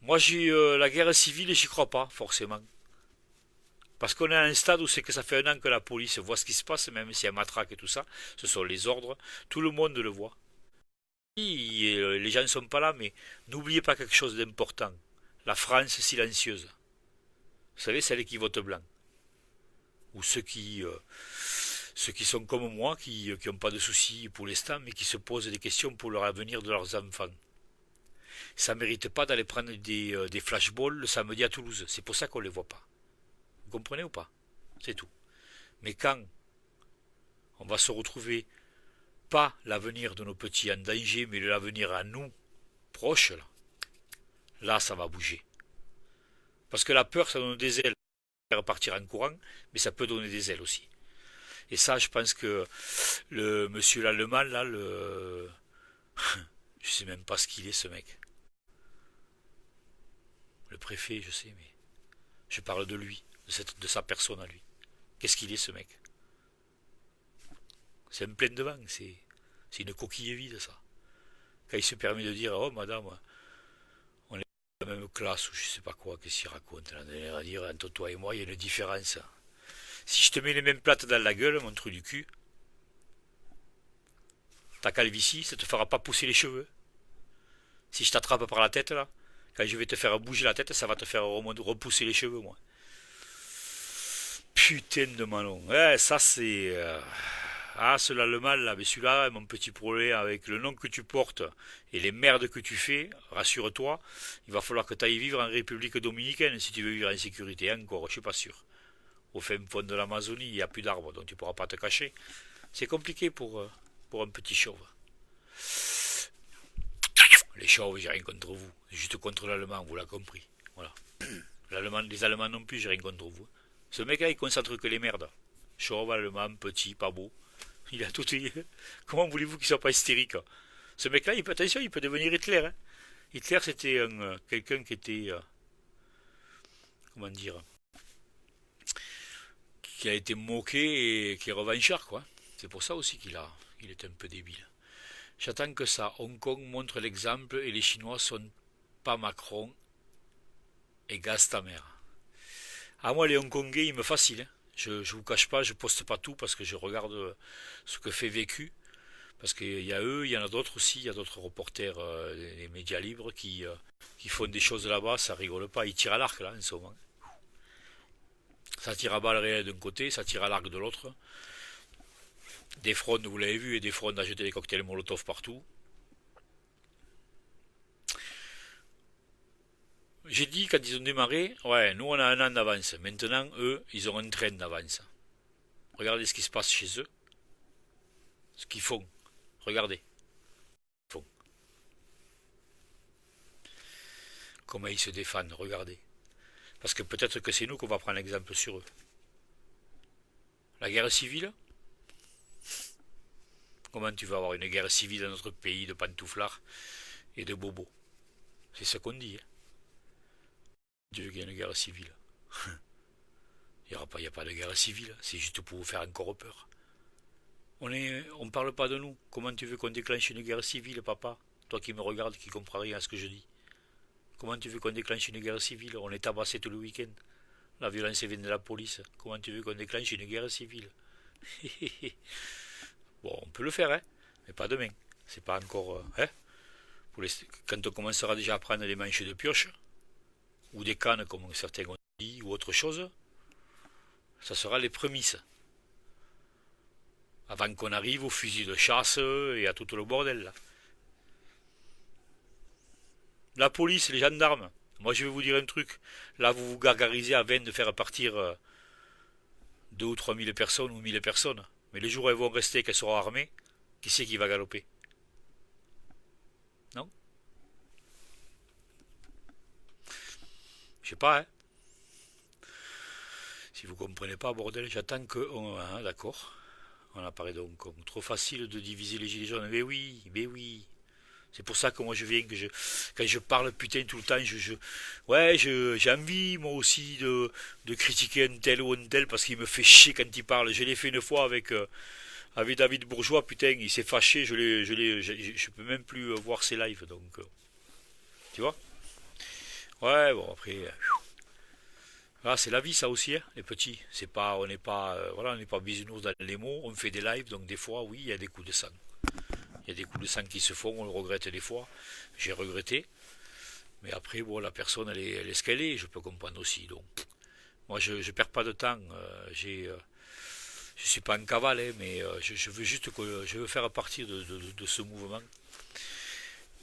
Speaker 1: Moi, la guerre civile, j'y crois pas, forcément. Parce qu'on est à un stade où c'est que ça fait 1 an que la police voit ce qui se passe, même s'il y a matraque et tout ça. Ce sont les ordres. Tout le monde le voit. Les gens ne sont pas là, mais n'oubliez pas quelque chose d'important. La France silencieuse. Vous savez, celle qui vote blanc. Ou ceux qui sont comme moi, qui n'ont pas de soucis pour l'instant, mais qui se posent des questions pour leur avenir de leurs enfants. Ça ne mérite pas d'aller prendre des flashballs le samedi à Toulouse. C'est pour ça qu'on ne les voit pas. Vous comprenez ou pas? C'est tout. Mais quand on va se retrouver, pas l'avenir de nos petits en danger, mais l'avenir à nous, proches, là, ça va bouger. Parce que la peur, ça donne des ailes. Faire partir en courant, mais ça peut donner des ailes aussi. Et ça, je pense que le monsieur l'allemand, là, je sais même pas ce qu'il est, ce mec. Le préfet, je sais, mais je parle de lui, de sa personne à lui. Qu'est-ce qu'il est, ce mec? C'est un plein de vent, c'est une coquille vide, ça. Quand il se permet de dire, oh madame, on est dans la même classe, ou je sais pas quoi, qu'est-ce qu'il raconte, là, à dire, entre toi et moi, il y a une différence. Si je te mets les mêmes plates dans la gueule, mon trou du cul, ta calvitie, ça te fera pas pousser les cheveux. Si je t'attrape par la tête, là, quand je vais te faire bouger la tête, ça va te faire repousser les cheveux, moi. Putain de malon. Ouais, ça c'est. Ah, cela le mal, là, mais celui-là, mon petit problème avec le nom que tu portes et les merdes que tu fais, rassure-toi, il va falloir que tu ailles vivre en République dominicaine si tu veux vivre en sécurité. Encore, je suis pas sûr. Au fin fond de l'Amazonie, il n'y a plus d'arbres, donc tu pourras pas te cacher. C'est compliqué pour un petit chauve. Les chauves, j'ai rien contre vous. Juste contre l'allemand, vous l'avez compris. Voilà. Les Allemands non plus, j'ai rien contre vous. Ce mec-là, il concentre que les merdes. Chauve, allemand, petit, pas beau. Il a tout. Comment voulez-vous qu'il soit pas hystérique? Ce mec-là, attention, il peut devenir Hitler. Hein. Hitler, c'était quelqu'un qui était. Comment dire? Qui a été moqué et qui est revanchard, quoi. C'est pour ça aussi il est un peu débile. J'attends que ça. Hong Kong montre l'exemple et les Chinois sont pas Macron et gaz ta mère. À moi, les Hongkongais, ils me fascinent. Hein. Je vous cache pas, je poste pas tout parce que je regarde ce que fait Vécu. Parce qu'il y a eux, il y en a d'autres aussi, il y a d'autres reporters, des médias libres qui font des choses là-bas, ça rigole pas, ils tirent à l'arc là en ce moment. Ça tire à balles réelles d'un côté, ça tire à l'arc de l'autre. Des frondes, vous l'avez vu, et des frondes à jeter des cocktails Molotov partout. J'ai dit quand ils ont démarré, ouais, nous on a 1 an d'avance. Maintenant, eux, ils ont un train d'avance. Regardez ce qui se passe chez eux. Ce qu'ils font. Regardez. Ils font. Comment ils se défendent. Regardez. Parce que peut-être que c'est nous qu'on va prendre l'exemple sur eux. La guerre civile. Comment tu vas avoir une guerre civile dans notre pays de pantouflards et de bobos? C'est ce qu'on dit. Hein. Tu veux qu'il y ait une guerre civile. Il n'y a pas de guerre civile. C'est juste pour vous faire encore peur. On parle pas de nous. Comment tu veux qu'on déclenche une guerre civile, papa? Toi qui me regardes, qui comprends rien à ce que je dis. Comment tu veux qu'on déclenche une guerre civile? On est tabassé tout le week-end. La violence vient de la police. Comment tu veux qu'on déclenche une guerre civile? Bon, on peut le faire, hein, mais pas demain. C'est pas encore. Hein, quand on commencera déjà à prendre des manches de pioche, ou des cannes, comme certains ont dit, ou autre chose, ça sera les prémices. Avant qu'on arrive au fusil de chasse et à tout le bordel là. La police, les gendarmes. Moi je vais vous dire un truc. Là vous vous gargarisez à 20 de faire partir 2 ou 3 000 personnes ou 1000 personnes. Mais les jours où elles vont rester, qu'elles seront armées, qui c'est qui va galoper? Non? Je sais pas, hein. Si vous comprenez pas, bordel, j'attends que... hein, d'accord. On apparaît donc comme trop facile de diviser les gilets jaunes. Mais oui, mais oui. C'est pour ça que moi je viens, quand je parle putain tout le temps, ouais, j'ai envie moi aussi de critiquer un tel ou un tel parce qu'il me fait chier quand il parle. Je l'ai fait une fois avec David Bourgeois, putain, il s'est fâché, je peux même plus voir ses lives, donc, tu vois? Ouais, bon après, ah, c'est la vie ça aussi, hein, les petits. C'est pas, on n'est pas, voilà, on n'est pas bisounours dans les mots. On fait des lives, donc des fois, oui, il y a des coups de sang. Il y a des coups de sang qui se font, on le regrette des fois. J'ai regretté. Mais après, bon, la personne, elle est ce qu'elle est, je peux comprendre aussi. Donc, moi, je perds pas de temps. Je suis pas en cavale, hein, mais je veux juste que je veux faire partie de ce mouvement.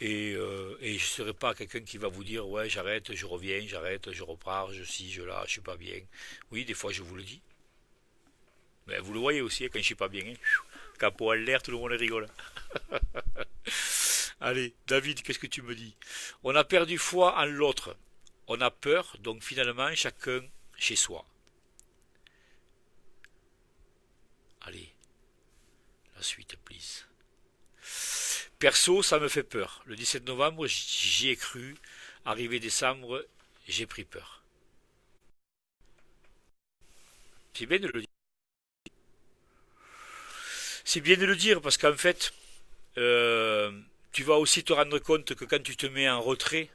Speaker 1: Et je ne serai pas quelqu'un qui va vous dire ouais j'arrête, je reviens, j'arrête, je repars, je ci, je là, je suis pas bien. Oui, des fois je vous le dis. Mais vous le voyez aussi hein, quand je suis pas bien. Hein. Capot à l'air, tout le monde rigole. Allez, David, qu'est-ce que tu me dis? On a perdu foi en l'autre. On a peur, donc finalement chacun chez soi. Allez, la suite, please. Perso, ça me fait peur. Le 17 novembre, j'y ai cru. Arrivé décembre, j'ai pris peur. C'est bien de le dire. C'est bien de le dire parce qu'en fait, euh, tu vas aussi te rendre compte que quand tu te mets en retrait,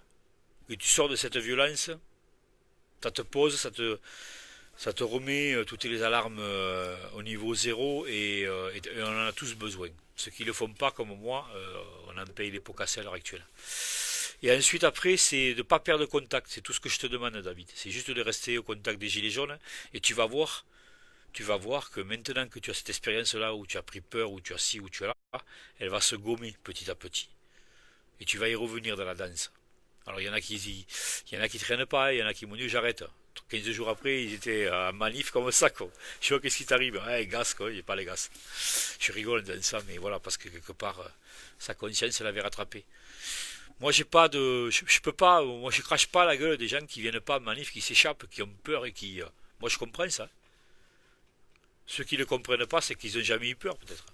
Speaker 1: que tu sors de cette violence, ça te pose, ça te remet toutes les alarmes au niveau zéro et on en a tous besoin. Ceux qui ne le font pas comme moi, on en paye les pots cassés à l'heure actuelle. Et ensuite après, c'est de ne pas perdre contact. C'est tout ce que je te demande, David. C'est juste de rester au contact des gilets jaunes et tu vas voir que maintenant que tu as cette expérience-là où tu as pris peur, où tu as ci, où tu as là, elle va se gommer petit à petit. Et tu vas y revenir dans la danse. Alors il y en a qui traînent pas, il y en a qui m'ont dit j'arrête. 15 jours après, ils étaient en manif comme ça, quoi. Je vois qu'est-ce qui t'arrive. Ouais, gaz, quoi, il n'y a pas les gaz. Je rigole dans ça, mais voilà, parce que quelque part, sa conscience l'avait rattrapé. Moi, j'ai pas de. Je peux pas. Moi, je crache pas la gueule des gens qui viennent pas en manif, qui s'échappent, qui ont peur et qui. Moi, je comprends ça. Ceux qui ne comprennent pas, c'est qu'ils ont jamais eu peur, peut-être.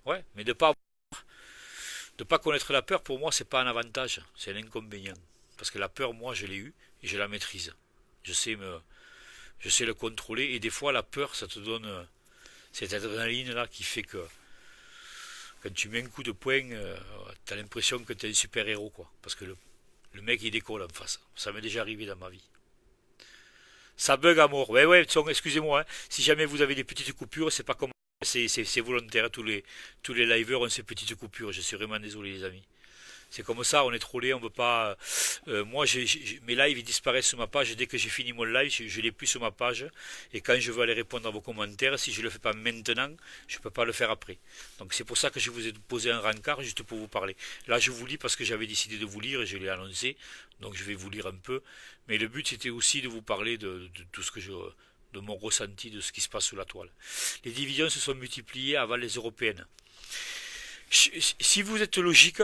Speaker 1: Ouais, mais de pas connaître la peur, pour moi, c'est pas un avantage, c'est un inconvénient. Parce que la peur, moi, je l'ai eue et je la maîtrise. Je sais me, je sais le contrôler et des fois, la peur, ça te donne cette adrénaline là qui fait que quand tu mets un coup de poing, t'as l'impression que t'es un super héros, quoi. Parce que le mec, il décolle en face. Ça m'est déjà arrivé dans ma vie. Ça bug à mort. Ouais, ouais, excusez-moi. Hein. Si jamais vous avez des petites coupures, c'est pas comme c'est volontaire. Tous les liveurs ont ces petites coupures. Je suis vraiment désolé, les amis. C'est comme ça, on est trollé, on veut pas. Moi, mes lives ils disparaissent sur ma page. Dès que j'ai fini mon live, je les plus sur ma page. Et quand je veux aller répondre à vos commentaires, si je le fais pas maintenant, je peux pas le faire après. Donc c'est pour ça que je vous ai posé un rencard juste pour vous parler. Là, je vous lis parce que j'avais décidé de vous lire et je l'ai annoncé. Donc je vais vous lire un peu. Mais le but c'était aussi de vous parler de tout ce que de mon ressenti de ce qui se passe sous la toile. Les divisions se sont multipliées avant les européennes. Si vous êtes logique,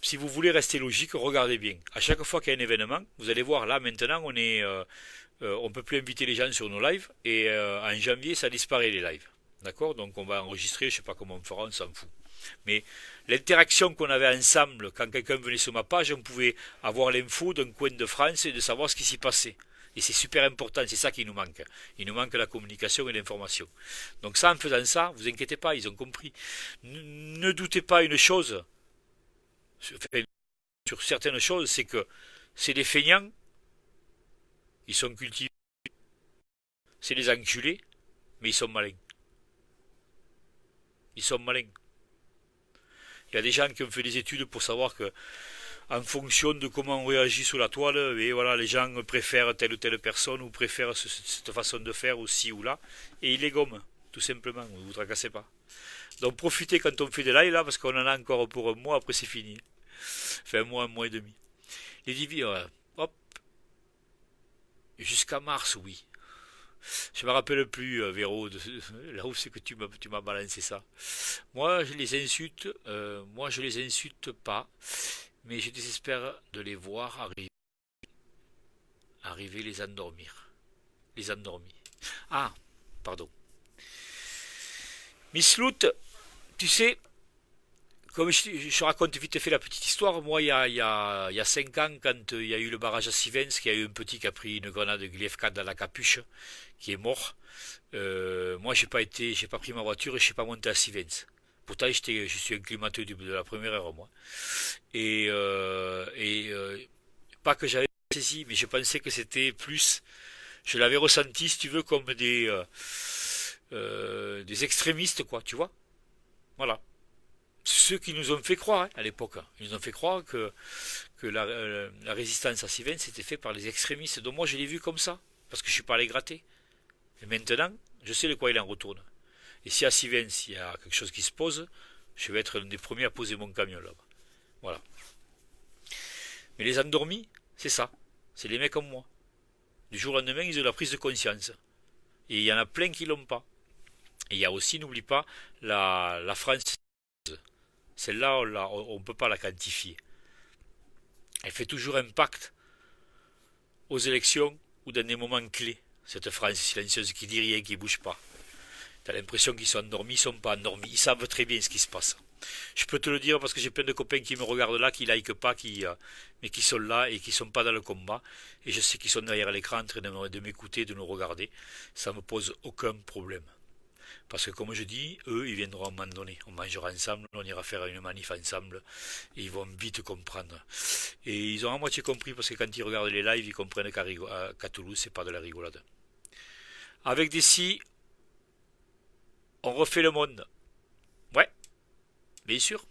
Speaker 1: si vous voulez rester logique, regardez bien. À chaque fois qu'il y a un événement, vous allez voir là maintenant, on peut plus inviter les gens sur nos lives et en janvier ça disparaît les lives. D'accord? Donc on va enregistrer, je sais pas comment on fera, on s'en fout. Mais l'interaction qu'on avait ensemble, quand quelqu'un venait sur ma page, on pouvait avoir l'info d'un coin de France et de savoir ce qui s'y passait. Et c'est super important, c'est ça qui nous manque. Il nous manque la communication et l'information. Donc ça, en faisant ça, vous inquiétez pas, ils ont compris. Ne doutez pas une chose, sur certaines choses, c'est que c'est des feignants Ils sont cultivés. C'est des enculés, mais ils sont malins. Ils sont malins. Il y a des gens qui ont fait des études pour savoir que, en fonction de comment on réagit sur la toile, et voilà, les gens préfèrent telle ou telle personne ou préfèrent cette façon de faire ou ci ou là, et ils les gomment, tout simplement. Ne vous tracassez pas. Donc profitez quand on fait des lives là, parce qu'on en a encore pour un mois, après c'est fini. Enfin un mois et demi. Les divis, hop, jusqu'à mars, oui. Je me rappelle plus, Véro, là où c'est que tu m'as balancé ça. Moi je les insulte pas, mais je désespère de les voir arriver les endormir. Les endormis. Ah, pardon. Miss Loot, tu sais, comme je raconte vite fait la petite histoire, moi il y a 5 ans, quand il y a eu le barrage à Sivens, qu'il y a eu un petit qui a pris une grenade de Glifkat dans la capuche, qui est mort, moi j'ai pas pris ma voiture et je suis pas monté à Sivens. Pourtant je suis un climateur de la première heure moi. Pas que j'avais saisi, mais je pensais que c'était plus, je l'avais ressenti si tu veux comme des extrémistes quoi, tu vois. Voilà. Ceux qui nous ont fait croire à l'époque, ils nous ont fait croire que la résistance à Sivens c'était fait par les extrémistes. Donc moi je l'ai vu comme ça, parce que je suis pas allé gratter. Et maintenant, je sais de quoi il en retourne. Et si à Sivens il y a quelque chose qui se pose, je vais être l'un des premiers à poser mon camion là-bas. Voilà. Mais les endormis, c'est ça. C'est les mecs comme moi. Du jour au lendemain, ils ont la prise de conscience. Et il y en a plein qui l'ont pas. Et il y a aussi, n'oublie pas, la France. Celle-là, on ne peut pas la quantifier. Elle fait toujours impact aux élections ou dans des moments clés. Cette France silencieuse qui dit rien, qui bouge pas. T'as l'impression qu'ils sont endormis, ils sont pas endormis. Ils savent très bien ce qui se passe. Je peux te le dire parce que j'ai plein de copains qui me regardent là, qui like pas, mais qui sont là et qui sont pas dans le combat. Et je sais qu'ils sont derrière l'écran en train de m'écouter, de nous regarder. Ça me pose aucun problème. Parce que comme je dis, eux, ils viendront à un moment donné. On mangera ensemble, on ira faire une manif ensemble, et ils vont vite comprendre. Et ils ont à moitié compris, parce que quand ils regardent les lives, ils comprennent qu'à Toulouse, c'est pas de la rigolade. Avec des si, on refait le monde. Ouais, bien sûr.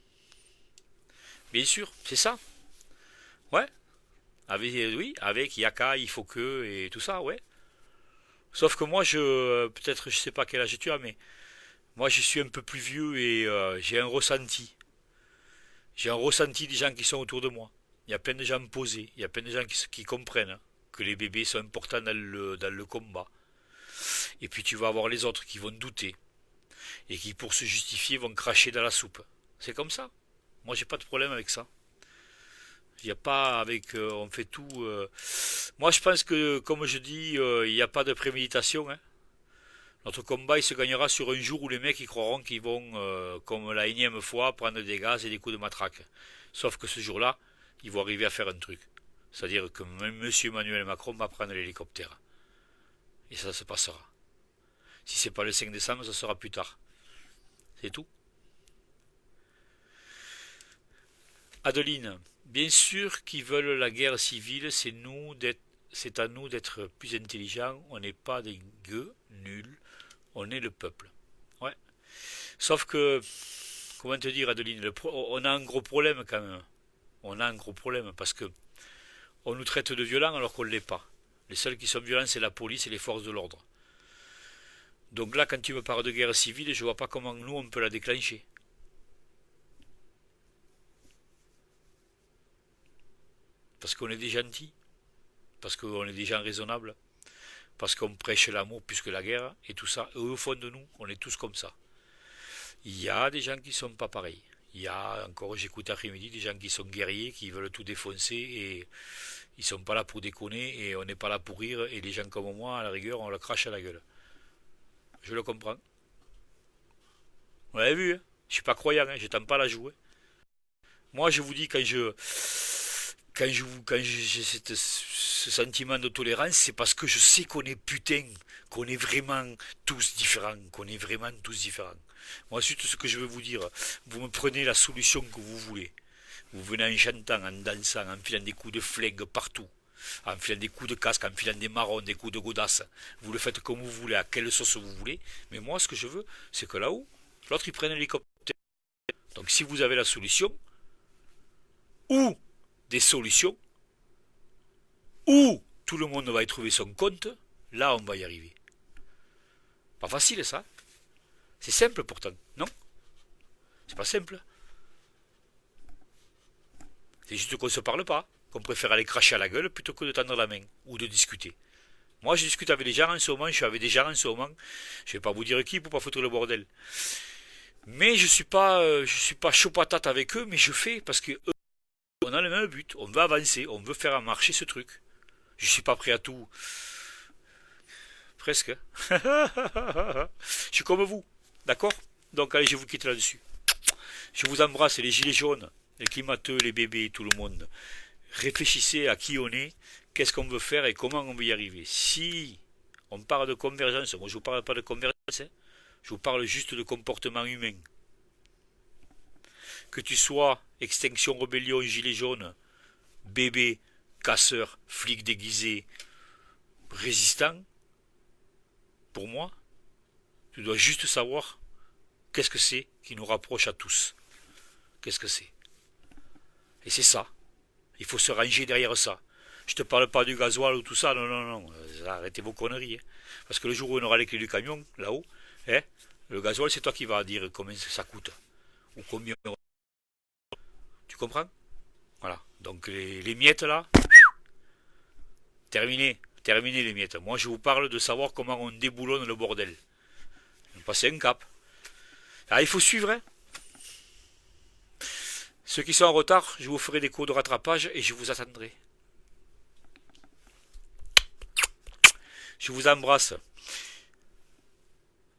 Speaker 1: Bien sûr, c'est ça. Ouais. Oui, avec Yaka, il faut que, et tout ça, ouais. Sauf que moi, peut-être, je sais pas quel âge tu as, mais moi, je suis un peu plus vieux et j'ai un ressenti. J'ai un ressenti des gens qui sont autour de moi. Il y a plein de gens posés, il y a plein de gens qui comprennent que les bébés sont importants dans le combat. Et puis tu vas avoir les autres qui vont douter et qui, pour se justifier, vont cracher dans la soupe. C'est comme ça. Moi, j'ai pas de problème avec ça. Il n'y a pas avec, on fait tout. Moi, je pense que, comme je dis, il n'y a pas de préméditation, hein. Notre combat, il se gagnera sur un jour où les mecs ils croiront qu'ils vont, comme la énième fois, prendre des gaz et des coups de matraque. Sauf que ce jour-là, ils vont arriver à faire un truc. C'est-à-dire que même M. Emmanuel Macron va prendre l'hélicoptère. Et ça se passera. Si c'est pas le 5 décembre, ça sera plus tard. C'est tout. Adeline, bien sûr qu'ils veulent la guerre civile, c'est à nous d'être plus intelligents. On n'est pas des gueux nuls, on est le peuple. Ouais. Sauf que, comment te dire, Adeline, on a un gros problème quand même. On a un gros problème parce que on nous traite de violents alors qu'on ne l'est pas. Les seuls qui sont violents, c'est la police et les forces de l'ordre. Donc là, quand tu me parles de guerre civile, je vois pas comment nous, on peut la déclencher. Parce qu'on est des gentils, parce qu'on est des gens raisonnables, parce qu'on prêche l'amour plus que la guerre, et tout ça. Et au fond de nous, on est tous comme ça. Il y a des gens qui sont pas pareils. Il y a encore, j'écoute après-midi, des gens qui sont guerriers, qui veulent tout défoncer, et ils sont pas là pour déconner, et on n'est pas là pour rire, et les gens comme moi, à la rigueur, on le crache à la gueule. Je le comprends. On l'avez vu, hein. Je suis pas croyant, hein. Je t'en pas la jouer. Moi, je vous dis, quand j'ai ce sentiment de tolérance, c'est parce que je sais qu'on est putain, qu'on est vraiment tous différents, qu'on est vraiment tous différents. Moi, ensuite, ce que je veux vous dire, vous me prenez la solution que vous voulez. Vous venez en chantant, en dansant, en filant des coups de flingue partout. en filant des coups de casque, en filant des marrons, des coups de godasse. Vous le faites comme vous voulez, à quelle sauce vous voulez. Mais moi, ce que je veux, c'est que là-haut, l'autre, il prenne l'hélicoptère. Donc si vous avez la solution, ou des solutions, ou tout le monde va y trouver son compte, là, on va y arriver. Pas facile, ça. C'est simple, pourtant, non? C'est pas simple. C'est juste qu'on ne se parle pas, qu'on préfère aller cracher à la gueule plutôt que de tendre la main ou de discuter. Moi, je discute avec des gens en ce moment, je suis avec des gens en ce moment. Je ne vais pas vous dire qui pour pas foutre le bordel. Mais je suis pas chaud patate avec eux, mais je fais parce que eux, on a le même but. On veut avancer, on veut faire marcher ce truc. Je suis pas prêt à tout. Presque. Je suis comme vous, d'accord? Donc allez, je vous quitte là-dessus. Je vous embrasse, les gilets jaunes, les climateux, les bébés, tout le monde. Réfléchissez à qui on est, qu'est-ce qu'on veut faire et comment on veut y arriver. Si on parle de convergence, moi je vous parle pas de convergence, hein, je vous parle juste de comportement humain. Que tu sois extinction, rébellion, gilet jaune, bébé, casseur, flic déguisé, résistant, pour moi, tu dois juste savoir qu'est-ce que c'est qui nous rapproche à tous. Qu'est-ce que c'est? Et c'est ça. Il faut se ranger derrière ça. Je te parle pas du gasoil ou tout ça, non, non, non. Arrêtez vos conneries. Hein. Parce que le jour où on aura les clés du camion, là-haut, hein, le gasoil, c'est toi qui vas dire combien ça coûte. Ou combien. Tu comprends? Voilà. Donc les miettes là, terminé. Terminé les miettes. Moi je vous parle de savoir comment on déboulonne le bordel. On passe un cap. Ah, il faut suivre, hein. Ceux qui sont en retard, je vous ferai des cours de rattrapage et je vous attendrai. Je vous embrasse.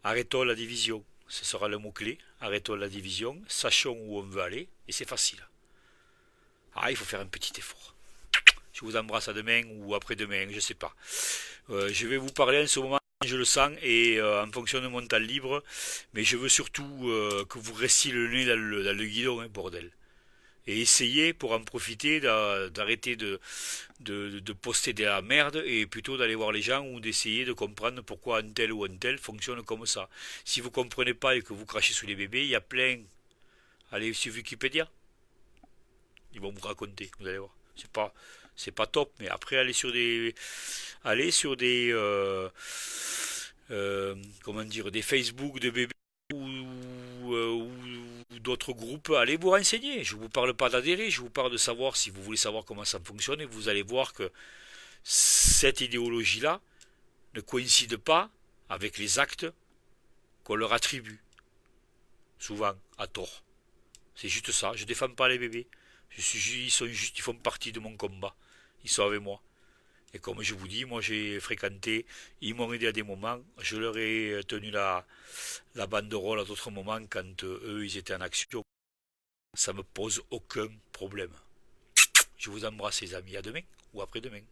Speaker 1: Arrêtons la division. Ce sera le mot-clé. Arrêtons la division. Sachons où on veut aller. Et c'est facile. Ah, il faut faire un petit effort. Je vous embrasse à demain ou après-demain, je ne sais pas. Je vais vous parler en ce moment, je le sens, et en fonction de mon temps libre. Mais je veux surtout que vous restiez le nez dans le guidon, hein, bordel. Et essayez, pour en profiter, d'arrêter de poster de la merde et plutôt d'aller voir les gens ou d'essayer de comprendre pourquoi un tel ou un tel fonctionne comme ça. Si vous ne comprenez pas et que vous crachez sous les bébés, il y a plein. Allez sur Wikipédia. Ils vont vous raconter, vous allez voir. C'est pas top, mais après allez sur des comment dire, des Facebook de bébés ou d'autres groupes, allez vous renseigner. Je ne vous parle pas d'adhérer, je vous parle de savoir si vous voulez savoir comment ça fonctionne et vous allez voir que cette idéologie-là ne coïncide pas avec les actes qu'on leur attribue, souvent à tort. C'est juste ça, je ne défends pas les bébés. Ils font partie de mon combat. Ils sont avec moi. Et comme je vous dis, moi j'ai fréquenté, ils m'ont aidé à des moments, je leur ai tenu la banderole à d'autres moments quand eux ils étaient en action. Ça me pose aucun problème. Je vous embrasse les amis, à demain ou après-demain.